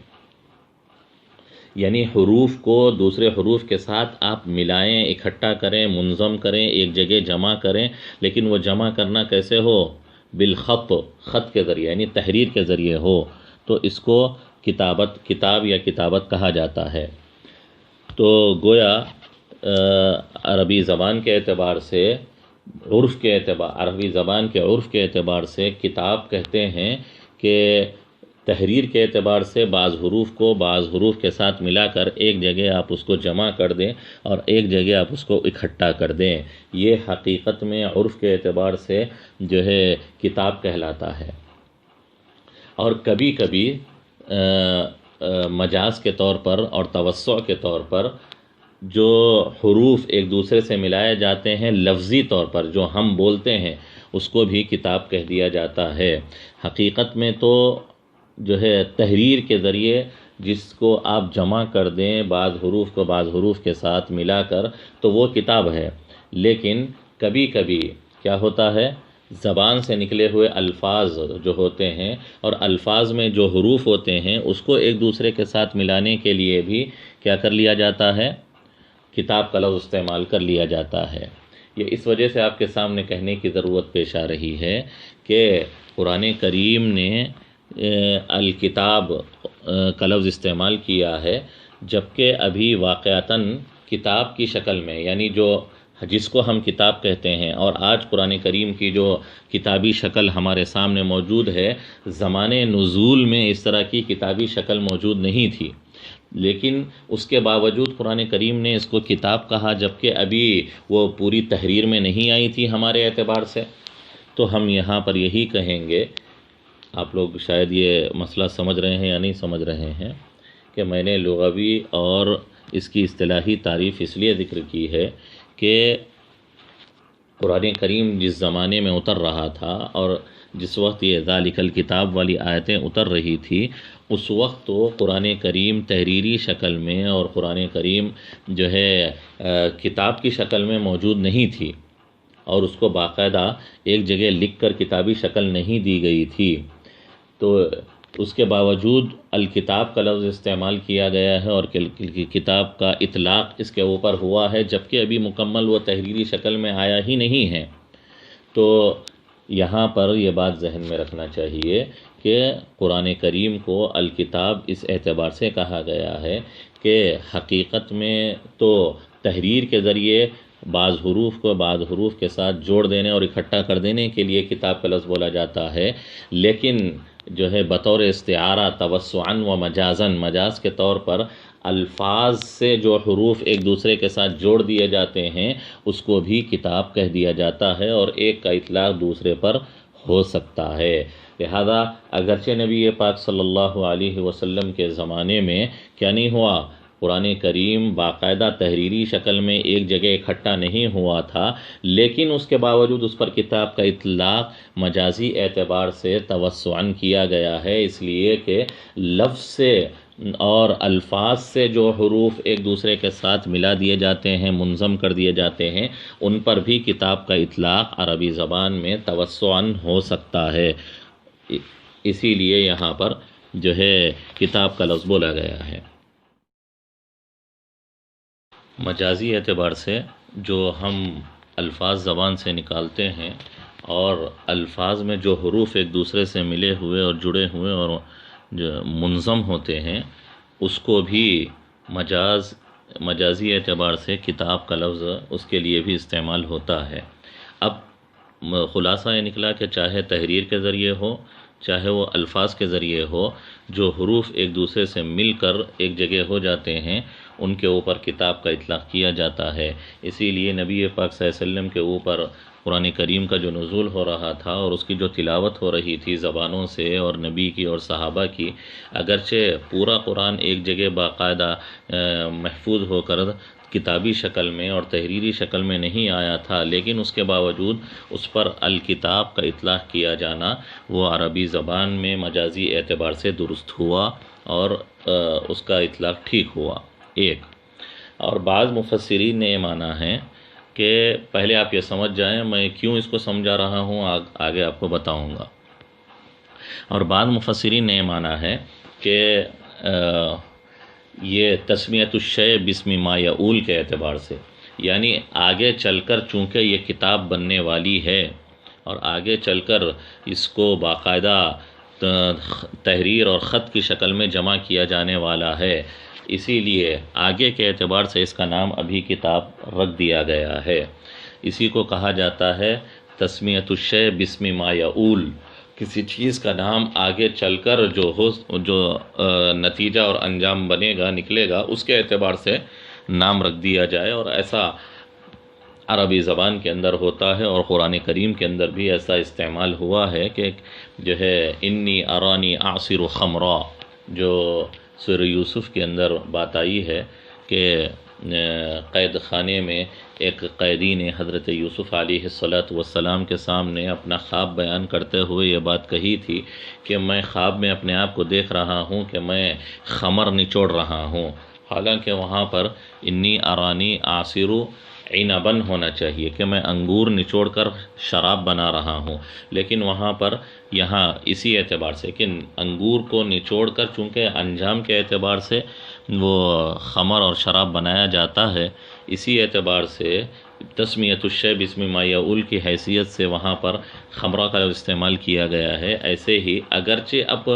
یعنی حروف کو دوسرے حروف کے ساتھ آپ ملائیں، اکٹھا کریں، منظم کریں، ایک جگہ جمع کریں، لیکن وہ جمع کرنا کیسے ہو، بالخط، خط کے ذریعے، یعنی تحریر کے ذریعے ہو، تو اس کو کتاب یا کتابت کہا جاتا ہے۔ تو گویا عربی زبان کے اعتبار سے، عربی زبان کے عرف کے اعتبار سے کتاب کہتے ہیں کہ تحریر کے اعتبار سے بعض حروف کو بعض حروف کے ساتھ ملا کر ایک جگہ آپ اس کو جمع کر دیں اور ایک جگہ آپ اس کو اکٹھا کر دیں، یہ حقیقت میں عرف کے اعتبار سے جو ہے کتاب کہلاتا ہے۔ اور کبھی کبھی مجاز کے طور پر اور توسع کے طور پر جو حروف ایک دوسرے سے ملائے جاتے ہیں لفظی طور پر، جو ہم بولتے ہیں، اس کو بھی کتاب کہہ دیا جاتا ہے۔ حقیقت میں تو جو ہے تحریر کے ذریعے جس کو آپ جمع کر دیں بعض حروف کو بعض حروف کے ساتھ ملا کر، تو وہ کتاب ہے۔ لیکن کبھی کبھی کیا ہوتا ہے، زبان سے نکلے ہوئے الفاظ جو ہوتے ہیں اور الفاظ میں جو حروف ہوتے ہیں اس کو ایک دوسرے کے ساتھ ملانے کے لیے بھی کیا کر لیا جاتا ہے، کتاب کا لفظ استعمال کر لیا جاتا ہے۔ یہ اس وجہ سے آپ کے سامنے کہنے کی ضرورت پیش آ رہی ہے کہ قرآن کریم نے الکتاب کا لفظ استعمال کیا ہے، جبکہ ابھی واقعتاً کتاب کی شکل میں، یعنی جس کو ہم کتاب کہتے ہیں، اور آج قرآن کریم کی جو کتابی شکل ہمارے سامنے موجود ہے، زمانے نزول میں اس طرح کی کتابی شکل موجود نہیں تھی، لیکن اس کے باوجود قرآن کریم نے اس کو کتاب کہا، جبکہ ابھی وہ پوری تحریر میں نہیں آئی تھی ہمارے اعتبار سے۔ تو ہم یہاں پر یہی کہیں گے، آپ لوگ شاید یہ مسئلہ سمجھ رہے ہیں یا نہیں سمجھ رہے ہیں، کہ میں نے لغوی اور اس کی اصطلاحی تعریف اس لیے ذکر کی ہے کہ قرآن کریم جس زمانے میں اتر رہا تھا اور جس وقت یہ ذالک الکتاب والی آیتیں اتر رہی تھی، اس وقت تو قرآن کریم تحریری شکل میں اور قرآن کریم جو ہے کتاب کی شکل میں موجود نہیں تھی، اور اس کو باقاعدہ ایک جگہ لکھ کر کتابی شکل نہیں دی گئی تھی۔ تو اس کے باوجود الکتاب کا لفظ استعمال کیا گیا ہے اور کتاب کا اطلاق اس کے اوپر ہوا ہے، جبکہ ابھی مکمل وہ تحریری شکل میں آیا ہی نہیں ہے۔ تو یہاں پر یہ بات ذہن میں رکھنا چاہیے کہ قرآن کریم کو الکتاب اس اعتبار سے کہا گیا ہے کہ حقیقت میں تو تحریر کے ذریعے بعض حروف کو بعض حروف کے ساتھ جوڑ دینے اور اکٹھا کر دینے کے لیے کتاب کا لفظ بولا جاتا ہے، لیکن جو ہے بطور استعارہ توسعاً و مجازاً، مجاز کے طور پر الفاظ سے جو حروف ایک دوسرے کے ساتھ جوڑ دیے جاتے ہیں اس کو بھی کتاب کہہ دیا جاتا ہے، اور ایک کا اطلاق دوسرے پر ہو سکتا ہے۔ لہذا اگرچہ نبی پاک صلی اللہ علیہ وسلم کے زمانے میں کیا نہیں ہوا، قرآن کریم باقاعدہ تحریری شکل میں ایک جگہ اکٹھا نہیں ہوا تھا، لیکن اس کے باوجود اس پر کتاب کا اطلاق مجازی اعتبار سے توسعاً کیا گیا ہے، اس لیے کہ لفظ سے اور الفاظ سے جو حروف ایک دوسرے کے ساتھ ملا دیے جاتے ہیں، منظم کر دیے جاتے ہیں، ان پر بھی کتاب کا اطلاق عربی زبان میں توسعاً ہو سکتا ہے، اسی لیے یہاں پر جو ہے کتاب کا لفظ بولا گیا ہے۔ مجازی اعتبار سے جو ہم الفاظ زبان سے نکالتے ہیں اور الفاظ میں جو حروف ایک دوسرے سے ملے ہوئے اور جڑے ہوئے اور جو منظم ہوتے ہیں، اس کو بھی مجازی اعتبار سے کتاب کا لفظ اس کے لیے بھی استعمال ہوتا ہے۔ اب خلاصہ یہ نکلا کہ چاہے تحریر کے ذریعے ہو، چاہے وہ الفاظ کے ذریعے ہو، جو حروف ایک دوسرے سے مل کر ایک جگہ ہو جاتے ہیں ان کے اوپر کتاب کا اطلاق کیا جاتا ہے۔ اسی لیے نبی پاک صلی اللہ علیہ وسلم کے اوپر قرآن کریم کا جو نزول ہو رہا تھا اور اس کی جو تلاوت ہو رہی تھی زبانوں سے اور نبی کی اور صحابہ کی، اگرچہ پورا قرآن ایک جگہ باقاعدہ محفوظ ہو کر کتابی شکل میں اور تحریری شکل میں نہیں آیا تھا، لیکن اس کے باوجود اس پر الکتاب کا اطلاق کیا جانا وہ عربی زبان میں مجازی اعتبار سے درست ہوا اور اس کا اطلاق ٹھیک ہوا۔ ایک اور بعض مفسرین نے یہ مانا ہے کہ پہلے آپ یہ سمجھ جائیں میں کیوں اس کو سمجھا رہا ہوں، آگے آپ کو بتاؤں گا۔ اور بعض مفسرین نے یہ مانا ہے کہ یہ تسمیۃ الشیء باسم ما یعول کے اعتبار سے، یعنی آگے چل کر چونکہ یہ کتاب بننے والی ہے اور آگے چل کر اس کو باقاعدہ تحریر اور خط کی شکل میں جمع کیا جانے والا ہے، اسی لیے آگے کے اعتبار سے اس کا نام ابھی کتاب رکھ دیا گیا ہے۔ اسی کو کہا جاتا ہے تسمیۃ الشیء باسم ما یعول، کسی چیز کا نام آگے چل کر جو نتیجہ اور انجام بنے گا، نکلے گا، اس کے اعتبار سے نام رکھ دیا جائے، اور ایسا عربی زبان کے اندر ہوتا ہے اور قرآن کریم کے اندر بھی ایسا استعمال ہوا ہے کہ جو ہے انی ارانی اعصر خمرا، جو سورہ یوسف کے اندر بات آئی ہے کہ قید خانے میں ایک قیدی نے حضرت یوسف علیہ السلام کے سامنے اپنا خواب بیان کرتے ہوئے یہ بات کہی تھی کہ میں خواب میں اپنے آپ کو دیکھ رہا ہوں کہ میں خمر نچوڑ رہا ہوں، حالانکہ وہاں پر انی ارانی اعصر عنبا ہونا چاہیے کہ میں انگور نچوڑ کر شراب بنا رہا ہوں، لیکن وہاں پر یہاں اسی اعتبار سے کہ انگور کو نچوڑ کر چونکہ انجام کے اعتبار سے وہ خمر اور شراب بنایا جاتا ہے، اسی اعتبار سے تسمیۃ الشیء باسم ما یعول کی حیثیت سے وہاں پر خمرہ کا استعمال کیا گیا ہے۔ ایسے ہی اگرچہ اب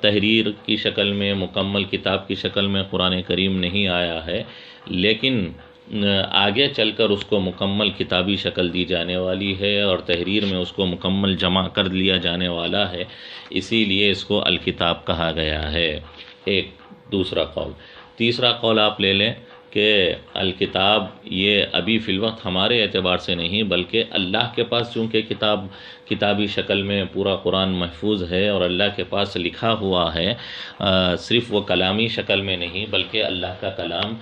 تحریر کی شکل میں مکمل کتاب کی شکل میں قرآن کریم نہیں آیا ہے، لیکن آگے چل کر اس کو مکمل کتابی شکل دی جانے والی ہے اور تحریر میں اس کو مکمل جمع کر لیا جانے والا ہے، اسی لیے اس کو الکتاب کہا گیا ہے۔ ایک دوسرا قول۔ تیسرا قول آپ لے لیں کہ الکتاب یہ ابھی فی الوقت ہمارے اعتبار سے نہیں بلکہ اللہ کے پاس چونکہ کتابی شکل میں پورا قرآن محفوظ ہے اور اللہ کے پاس لکھا ہوا ہے، صرف وہ کلامی شکل میں نہیں بلکہ اللہ کا کلام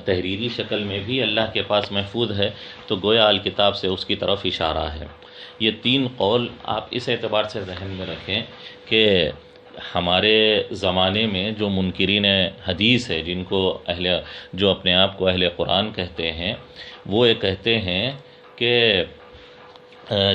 تحریری شکل میں بھی اللہ کے پاس محفوظ ہے، تو گویا الکتاب سے اس کی طرف اشارہ ہے۔ یہ تین قول آپ اس اعتبار سے ذہن میں رکھیں کہ ہمارے زمانے میں جو منکرین حدیث ہے، جو اپنے آپ کو اہل قرآن کہتے ہیں، وہ یہ کہتے ہیں کہ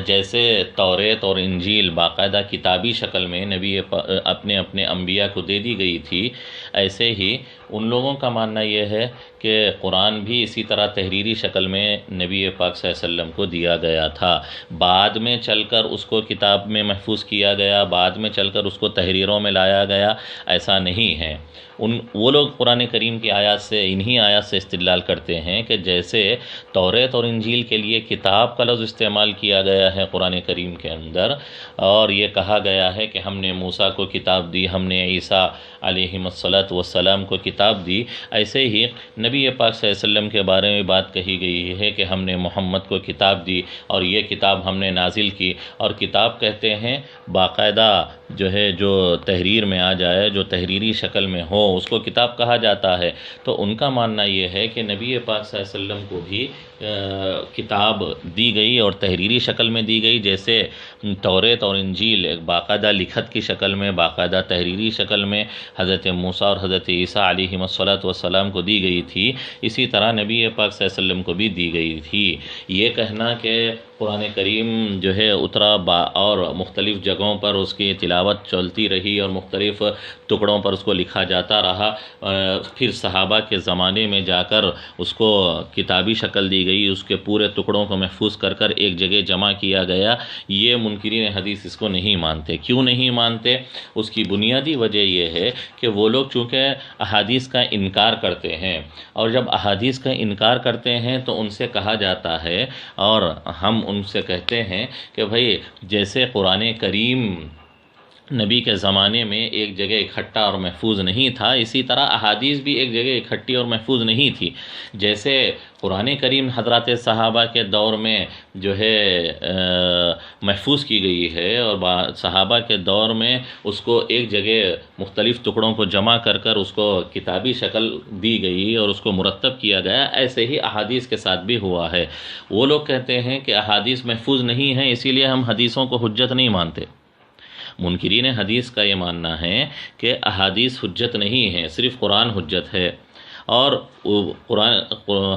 جیسے توریت اور انجیل باقاعدہ کتابی شکل میں نبی اپنے انبیاء کو دے دی گئی تھی، ایسے ہی ان لوگوں کا ماننا یہ ہے کہ قرآن بھی اسی طرح تحریری شکل میں نبی پاک صلی اللہ علیہ وسلم کو دیا گیا تھا، بعد میں چل کر اس کو کتاب میں محفوظ کیا گیا، بعد میں چل کر اس کو تحریروں میں لایا گیا، ایسا نہیں ہے۔ وہ لوگ قرآن کریم کی انہی آیات سے استدلال کرتے ہیں کہ جیسے توریت اور انجیل کے لیے کتاب کا لفظ استعمال کیا گیا ہے قرآن کریم کے اندر، اور یہ کہا گیا ہے کہ ہم نے موسیٰ کو کتاب دی، ہم نے عیسیٰ علیہ السلام کو کتاب دی، ایسے ہی نبی پاک صلی اللہ علیہ وسلم کے بارے میں بات کہی گئی ہے کہ ہم نے محمد کو کتاب دی اور یہ کتاب ہم نے نازل کی، اور کتاب کہتے ہیں باقاعدہ جو تحریر میں آ جائے، جو تحریری شکل میں ہو، اس کو کتاب کہا جاتا ہے۔ تو ان کا ماننا یہ ہے کہ نبی پاک صلی اللہ علیہ وسلم کو بھی کتاب دی گئی اور تحریری شکل میں دی گئی، جیسے توریت اور انجیل ایک باقاعدہ لکھت کی شکل میں، باقاعدہ تحریری شکل میں حضرت موسیٰ اور حضرت عیسیٰ علیہ السلام کو دی گئی تھی، اسی طرح نبی پاک صلی اللہ علیہ وسلم کو بھی دی گئی تھی۔ یہ کہنا کہ قرآن کریم جو ہے اترا اور مختلف جگہوں پر اس کی تلاوت چلتی رہی اور مختلف ٹکڑوں پر اس کو لکھا جاتا جاتا رہا، پھر صحابہ کے زمانے میں جا کر اس کو کتابی شکل دی گئی، اس کے پورے ٹکڑوں کو محفوظ کر کر ایک جگہ جمع کیا گیا۔ یہ منکرین حدیث اس کو نہیں مانتے۔ کیوں نہیں مانتے؟ اس کی بنیادی وجہ یہ ہے کہ وہ لوگ چونکہ احادیث کا انکار کرتے ہیں، اور جب احادیث کا انکار کرتے ہیں تو ان سے کہا جاتا ہے، اور ہم ان سے کہتے ہیں کہ بھائی جیسے قرآن کریم نبی کے زمانے میں ایک جگہ اکٹھا اور محفوظ نہیں تھا، اسی طرح احادیث بھی ایک جگہ اکٹھی اور محفوظ نہیں تھی۔ جیسے قرآن کریم حضرات صحابہ کے دور میں جو ہے محفوظ کی گئی ہے، اور صحابہ کے دور میں اس کو ایک جگہ مختلف ٹکڑوں کو جمع کر کر اس کو کتابی شکل دی گئی اور اس کو مرتب کیا گیا، ایسے ہی احادیث کے ساتھ بھی ہوا ہے۔ وہ لوگ کہتے ہیں کہ احادیث محفوظ نہیں ہیں، اسی لیے ہم حدیثوں کو حجت نہیں مانتے۔ منکرین حدیث کا یہ ماننا ہے کہ احادیث حجت نہیں ہے، صرف قرآن حجت ہے۔ اور قرآن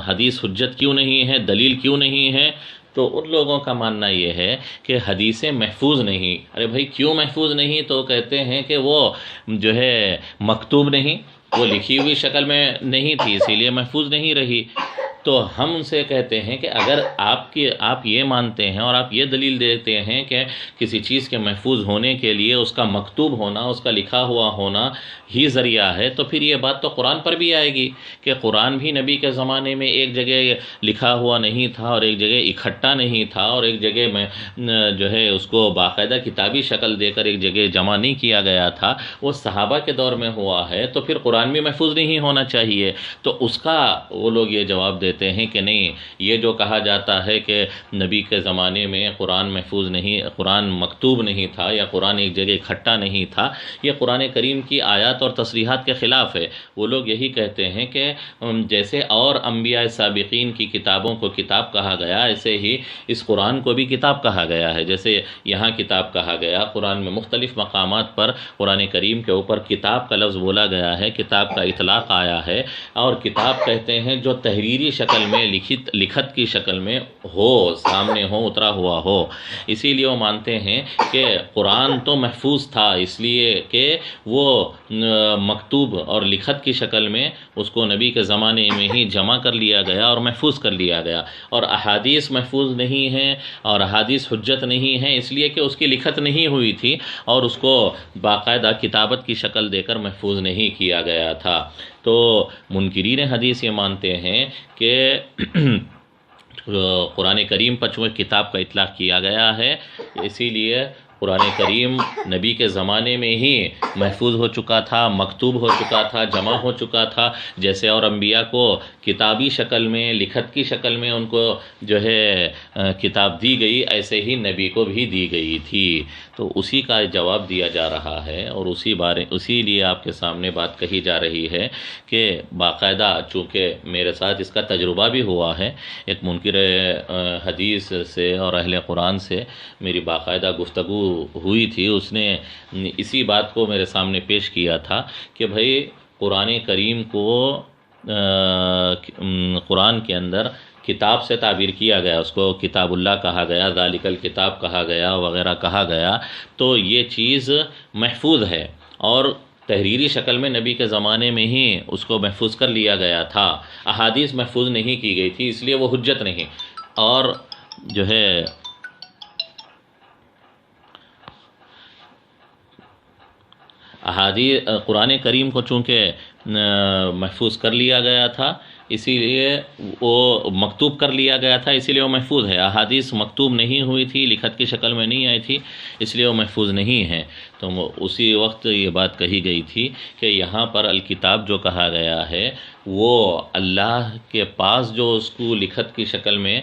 حدیث حجت کیوں نہیں ہے، دلیل کیوں نہیں ہے؟ تو ان لوگوں کا ماننا یہ ہے کہ حدیثیں محفوظ نہیں۔ ارے بھائی کیوں محفوظ نہیں؟ تو کہتے ہیں کہ وہ جو ہے مکتوب نہیں، وہ لکھی ہوئی شکل میں نہیں تھی، اسی لیے محفوظ نہیں رہی۔ تو ہم ان سے کہتے ہیں کہ اگر آپ یہ مانتے ہیں اور آپ یہ دلیل دیتے ہیں کہ کسی چیز کے محفوظ ہونے کے لیے اس کا مکتوب ہونا، اس کا لکھا ہوا ہونا ہی ذریعہ ہے، تو پھر یہ بات تو قرآن پر بھی آئے گی کہ قرآن بھی نبی کے زمانے میں ایک جگہ لکھا ہوا نہیں تھا اور ایک جگہ اکٹھا نہیں تھا، اور ایک جگہ میں جو ہے اس کو باقاعدہ کتابی شکل دے کر ایک جگہ جمع نہیں کیا گیا تھا، وہ صحابہ کے دور میں ہوا ہے، تو پھر قرآن بھی محفوظ نہیں ہونا چاہیے۔ تو اس کا وہ لوگ یہ جواب دیتے ہیں کہ نہیں، یہ جو کہا جاتا ہے کہ نبی کے زمانے میں قرآن محفوظ نہیں، قرآن مکتوب نہیں تھا یا قرآن ایک جگہ اکٹھا نہیں تھا، یہ قرآن کریم کی آیات اور تصریحات کے خلاف ہے۔ وہ لوگ یہی کہتے ہیں کہ جیسے اور انبیاء سابقین کی کتابوں کو کتاب کہا گیا، ایسے ہی اس قرآن کو بھی کتاب کہا گیا ہے۔ جیسے یہاں کتاب کہا گیا، قرآن میں مختلف مقامات پر قرآن کریم کے اوپر کتاب کا لفظ بولا گیا ہے، کتاب کا اطلاق آیا ہے، اور کتاب کہتے ہیں جو تحریری شکل میں لکھت کی شکل میں ہو، سامنے ہو، اترا ہوا ہو۔ اسی لیے وہ مانتے ہیں کہ قرآن تو محفوظ تھا، اس لیے کہ وہ مکتوب اور لکھت کی شکل میں اس کو نبی کے زمانے میں ہی جمع کر لیا گیا اور محفوظ کر لیا گیا، اور احادیث محفوظ نہیں ہیں اور احادیث حجت نہیں ہیں، اس لیے کہ اس کی لکھت نہیں ہوئی تھی اور اس کو باقاعدہ کتابت کی شکل دے کر محفوظ نہیں کیا گیا تھا۔ تو منکرین حدیث یہ مانتے ہیں کہ قرآن کریم پر چونکہ کتاب کا اطلاق کیا گیا ہے، اسی لیے قرآن کریم نبی کے زمانے میں ہی محفوظ ہو چکا تھا، مکتوب ہو چکا تھا، جمع ہو چکا تھا۔ جیسے اور انبیاء کو کتابی شکل میں، لکھت کی شکل میں ان کو جو ہے کتاب دی گئی، ایسے ہی نبی کو بھی دی گئی تھی۔ تو اسی کا جواب دیا جا رہا ہے، اور اسی لیے آپ کے سامنے بات کہی جا رہی ہے کہ باقاعدہ چونکہ میرے ساتھ اس کا تجربہ بھی ہوا ہے، ایک منکر حدیث سے اور اہل قرآن سے میری باقاعدہ گفتگو ہوئی تھی، اس نے اسی بات کو میرے سامنے پیش کیا تھا کہ بھائی قرآن کریم کو قرآن کے اندر کتاب سے تعبیر کیا گیا، اس کو کتاب اللہ کہا گیا، ذالک الکتاب کہا گیا وغیرہ کہا گیا، تو یہ چیز محفوظ ہے، اور تحریری شکل میں نبی کے زمانے میں ہی اس کو محفوظ کر لیا گیا تھا، احادیث محفوظ نہیں کی گئی تھی، اس لیے وہ حجت نہیں۔ اور جو ہے قرآن کریم کو چونکہ محفوظ کر لیا گیا تھا، اسی لیے وہ مکتوب کر لیا گیا تھا، اسی لیے وہ محفوظ ہے۔ احادیث مکتوب نہیں ہوئی تھی، لکھت کی شکل میں نہیں آئی تھی، اس لیے وہ محفوظ نہیں ہے۔ تو اسی وقت یہ بات کہی گئی تھی کہ یہاں پر الکتاب جو کہا گیا ہے وہ اللہ کے پاس جو اس کو لکھت کی شکل میں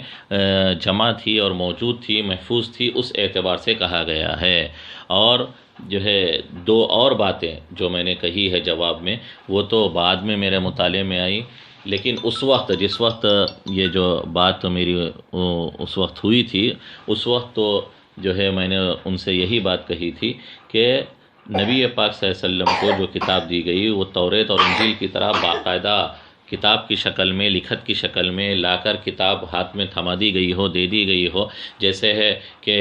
جمع تھی اور موجود تھی، محفوظ تھی، اس اعتبار سے کہا گیا ہے۔ اور جو ہے دو اور باتیں جو میں نے کہی ہے جواب میں، وہ تو بعد میں میرے مطالعے میں آئی، لیکن اس وقت جس وقت یہ جو بات میری اس وقت ہوئی تھی، اس وقت تو جو ہے میں نے ان سے یہی بات کہی تھی کہ نبی پاک صلی اللہ علیہ وسلم کو جو کتاب دی گئی وہ توریت اور انجیل کی طرح باقاعدہ کتاب کی شکل میں، لکھت کی شکل میں لا کر کتاب ہاتھ میں تھما دی گئی ہو، دے دی گئی ہو، جیسے ہے کہ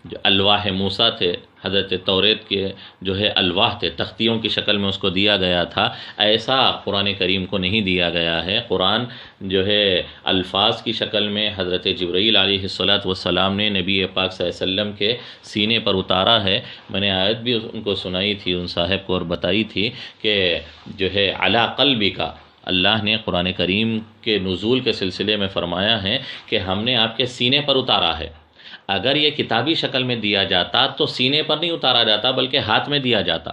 جو الواح موسیٰ تھے حضرت توریت کے جو ہے الواح تھے، تختیوں کی شکل میں اس کو دیا گیا تھا، ایسا قرآن کریم کو نہیں دیا گیا ہے۔ قرآن جو ہے الفاظ کی شکل میں حضرت جبرائیل علیہ السلام نے نبی پاک صلی اللہ علیہ وسلم کے سینے پر اتارا ہے۔ میں نے آیت بھی ان کو سنائی تھی، ان صاحب کو، اور بتائی تھی کہ جو ہے علی قلبی کا، اللہ نے قرآن کریم کے نزول کے سلسلے میں فرمایا ہے کہ ہم نے آپ کے سینے پر اتارا ہے۔ اگر یہ کتابی شکل میں دیا جاتا تو سینے پر نہیں اتارا جاتا بلکہ ہاتھ میں دیا جاتا۔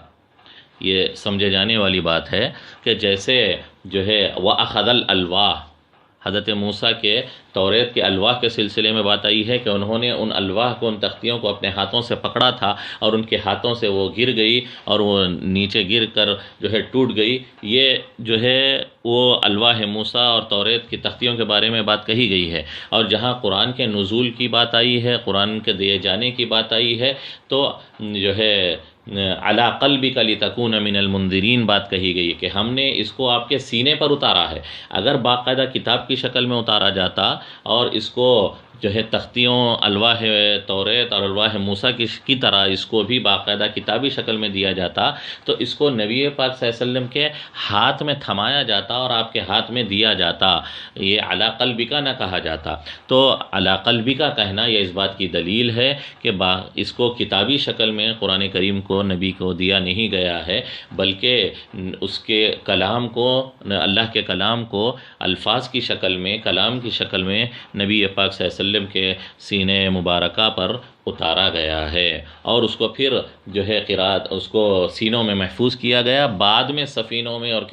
یہ سمجھے جانے والی بات ہے کہ جیسے جو ہے وَأَخَذَ الْأَلْوَاحَ، حضرت موسیٰ کے توریت کے الواح کے سلسلے میں بات آئی ہے کہ انہوں نے ان الواح کو، ان تختیوں کو اپنے ہاتھوں سے پکڑا تھا اور ان کے ہاتھوں سے وہ گر گئی اور وہ نیچے گر کر جو ہے ٹوٹ گئی۔ یہ جو ہے وہ الواح موسیٰ اور توریت کی تختیوں کے بارے میں بات کہی گئی ہے۔ اور جہاں قرآن کے نزول کی بات آئی ہے، قرآن کے دیے جانے کی بات آئی ہے، تو جو ہے علی قلبک لتکون من المنذرین بات کہی گئی کہ ہم نے اس کو آپ کے سینے پر اتارا ہے۔ اگر باقاعدہ کتاب کی شکل میں اتارا جاتا اور اس کو جو ہے تختیوں، الواح توریت اور الواح موسیٰ کی طرح اس کو بھی باقاعدہ کتابی شکل میں دیا جاتا تو اس کو نبی پاک صلی اللہ علیہ وسلم کے ہاتھ میں تھمایا جاتا اور آپ کے ہاتھ میں دیا جاتا، یہ علی قلبک نہ کہا جاتا۔ تو علی قلبک کہنا یہ اس بات کی دلیل ہے کہ اس کو کتابی شکل میں قرآن کریم کو نبی کو دیا نہیں گیا ہے، بلکہ اس کے کلام کو، اللہ کے کلام کو الفاظ کی شکل میں، کلام کی شکل میں نبی پاک صلی اللہ علیہ وسلم کے سینے مبارکہ پر اتارا گیا ہے، اور اس کو پھر جو ہے قرات اس کو سینوں میں محفوظ کیا گیا، بعد میں سفینوں میں اور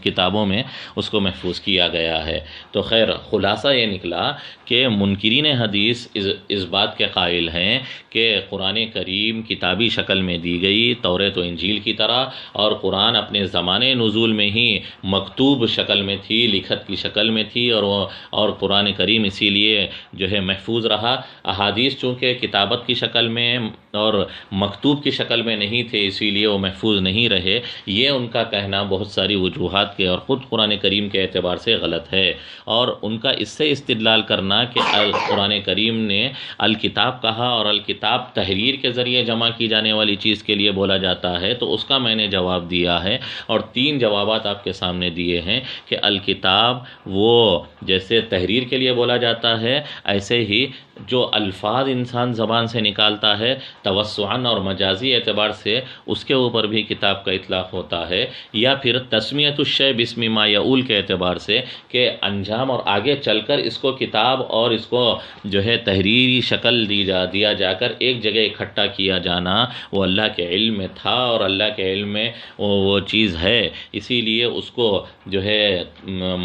کتابوں میں اس کو محفوظ کیا گیا ہے۔ تو خیر خلاصہ یہ نکلا کہ منکرین حدیث اس بات کے قائل ہیں کہ قرآن کریم کتابی شکل میں دی گئی توریت و انجیل کی طرح، اور قرآن اپنے زمانے نزول میں ہی مکتوب شکل میں تھی، لکھت کی شکل میں تھی، اور قرآن کریم اسی لیے جو ہے محفوظ رہا۔ احادیث چونکہ کتابت کی شکل میں اور مکتوب کی شکل میں نہیں تھے اسی لیے وہ محفوظ نہیں رہے، یہ ان کا کہنا بہت ساری وجوہات کے اور خود قرآن کریم کے اعتبار سے غلط ہے۔ اور ان کا اس سے استدلال کرنا کہ قرآن کریم نے الکتاب کہا اور الکتاب تحریر کے ذریعے جمع کی جانے والی چیز کے لیے بولا جاتا ہے، تو اس کا میں نے جواب دیا ہے، اور 3 جوابات آپ کے سامنے دیے ہیں کہ الکتاب وہ جیسے تحریر کے لیے بولا جاتا ہے، ایسے ہی جو الفاظ انسان زبان سے نکالتا ہے توسعاً اور مجازی اعتبار سے اس کے اوپر بھی کتاب کا اطلاق ہوتا ہے، یا پھر تسمیۃ الشیء باسم ما یعول کے اعتبار سے کہ انجام اور آگے چل کر اس کو کتاب اور اس کو جو ہے تحریری شکل دیا جا کر ایک جگہ اکٹھا کیا جانا وہ اللہ کے علم میں تھا اور اللہ کے علم میں وہ چیز ہے، اسی لیے اس کو جو ہے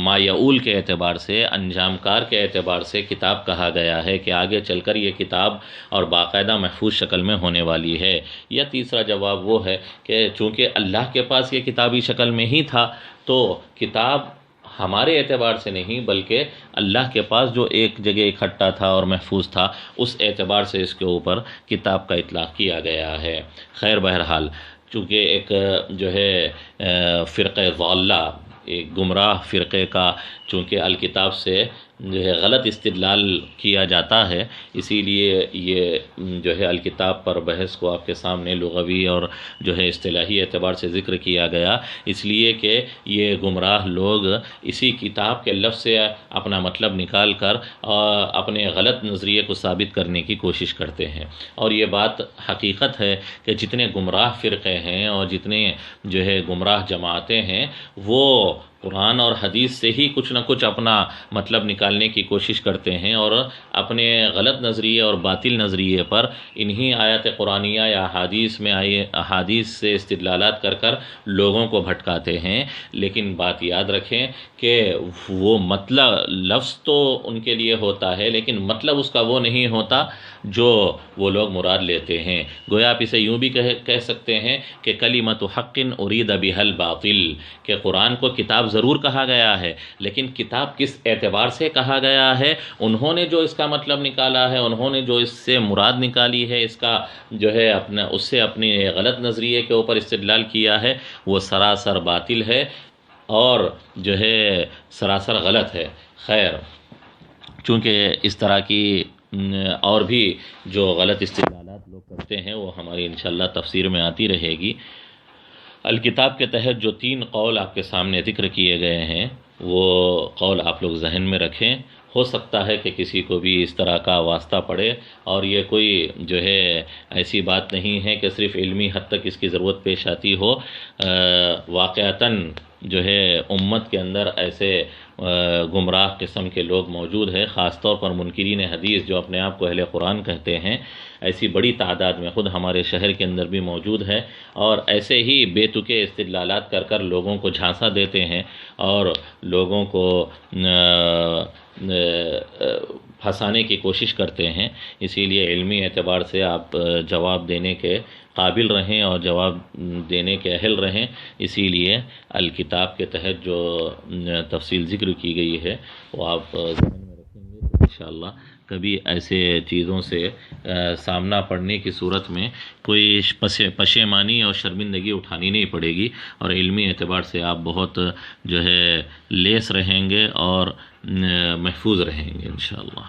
ما یعول کے اعتبار سے، انجام کار کے اعتبار سے کتاب کہا گیا ہے کہ آگے چل کر یہ کتاب اور باقاعدہ محفوظ شکل میں ہونے والی ہے۔ یا تیسرا جواب وہ ہے کہ چونکہ اللہ کے پاس یہ کتابی شکل میں ہی تھا تو کتاب ہمارے اعتبار سے نہیں بلکہ اللہ کے پاس جو ایک جگہ اکٹھا تھا اور محفوظ تھا اس اعتبار سے اس کے اوپر کتاب کا اطلاق کیا گیا ہے۔ خیر بہرحال چونکہ ایک جو ہے فرقہ ضالہ، ایک گمراہ فرقے کا چونکہ الکتاب سے جو ہے غلط استدلال کیا جاتا ہے، اسی لیے یہ جو ہے الکتاب پر بحث کو آپ کے سامنے لغوی اور جو ہے اصطلاحی اعتبار سے ذکر کیا گیا، اس لیے کہ یہ گمراہ لوگ اسی کتاب کے لفظ سے اپنا مطلب نکال کر اپنے غلط نظریے کو ثابت کرنے کی کوشش کرتے ہیں۔ اور یہ بات حقیقت ہے کہ جتنے گمراہ فرقے ہیں اور جتنے جو ہے گمراہ جماعتیں ہیں وہ قرآن اور حدیث سے ہی کچھ نہ کچھ اپنا مطلب نکالنے کی کوشش کرتے ہیں اور اپنے غلط نظریے اور باطل نظریے پر انہی آیات قرآنیہ یا احادیث میں آئی احادیث سے استدلالات کر کر لوگوں کو بھٹکاتے ہیں۔ لیکن بات یاد رکھیں کہ وہ مطلب لفظ تو ان کے لیے ہوتا ہے لیکن مطلب اس کا وہ نہیں ہوتا جو وہ لوگ مراد لیتے ہیں۔ گویا آپ اسے یوں بھی کہہ سکتے ہیں کہ کلمۃ حق ارید بها الباطل، کہ قرآن کو کتاب ضرور کہا گیا ہے لیکن کتاب کس اعتبار سے کہا گیا ہے، انہوں نے جو اس کا مطلب نکالا ہے، انہوں نے جو اس سے مراد نکالی ہے، اس کا جو ہے اس سے اپنی غلط نظریے کے اوپر استدلال کیا ہے، وہ سراسر باطل ہے اور جو ہے سراسر غلط ہے۔ خیر چونکہ اس طرح کی اور بھی جو غلط استدلالات لوگ کرتے ہیں وہ ہماری انشاءاللہ تفسیر میں آتی رہے گی۔ الکتاب کے تحت جو 3 قول آپ کے سامنے ذکر کیے گئے ہیں وہ قول آپ لوگ ذہن میں رکھیں۔ ہو سکتا ہے کہ کسی کو بھی اس طرح کا واسطہ پڑے، اور یہ کوئی جو ہے ایسی بات نہیں ہے کہ صرف علمی حد تک اس کی ضرورت پیش آتی ہو۔ واقعتاً جو ہے امت کے اندر ایسے گمراہ قسم کے لوگ موجود ہیں، خاص طور پر منکرین حدیث جو اپنے آپ کو اہل قرآن کہتے ہیں، ایسی بڑی تعداد میں خود ہمارے شہر کے اندر بھی موجود ہے، اور ایسے ہی بے تکے استدلالات کر لوگوں کو جھانسا دیتے ہیں اور لوگوں کو پھنسانے کی کوشش کرتے ہیں۔ اسی لیے علمی اعتبار سے آپ جواب دینے کے قابل رہیں اور جواب دینے کے اہل رہیں۔ اسی لیے الکتاب کے تحت جو تفصیل ذکر کی گئی ہے وہ آپ ذہن میں رکھیں گے تو انشاءاللہ کبھی ایسے چیزوں سے سامنا پڑنے کی صورت میں کوئی پشیمانی اور شرمندگی اٹھانی نہیں پڑے گی، اور علمی اعتبار سے آپ بہت جو ہے لیس رہیں گے اور محفوظ رہیں گے انشاءاللہ۔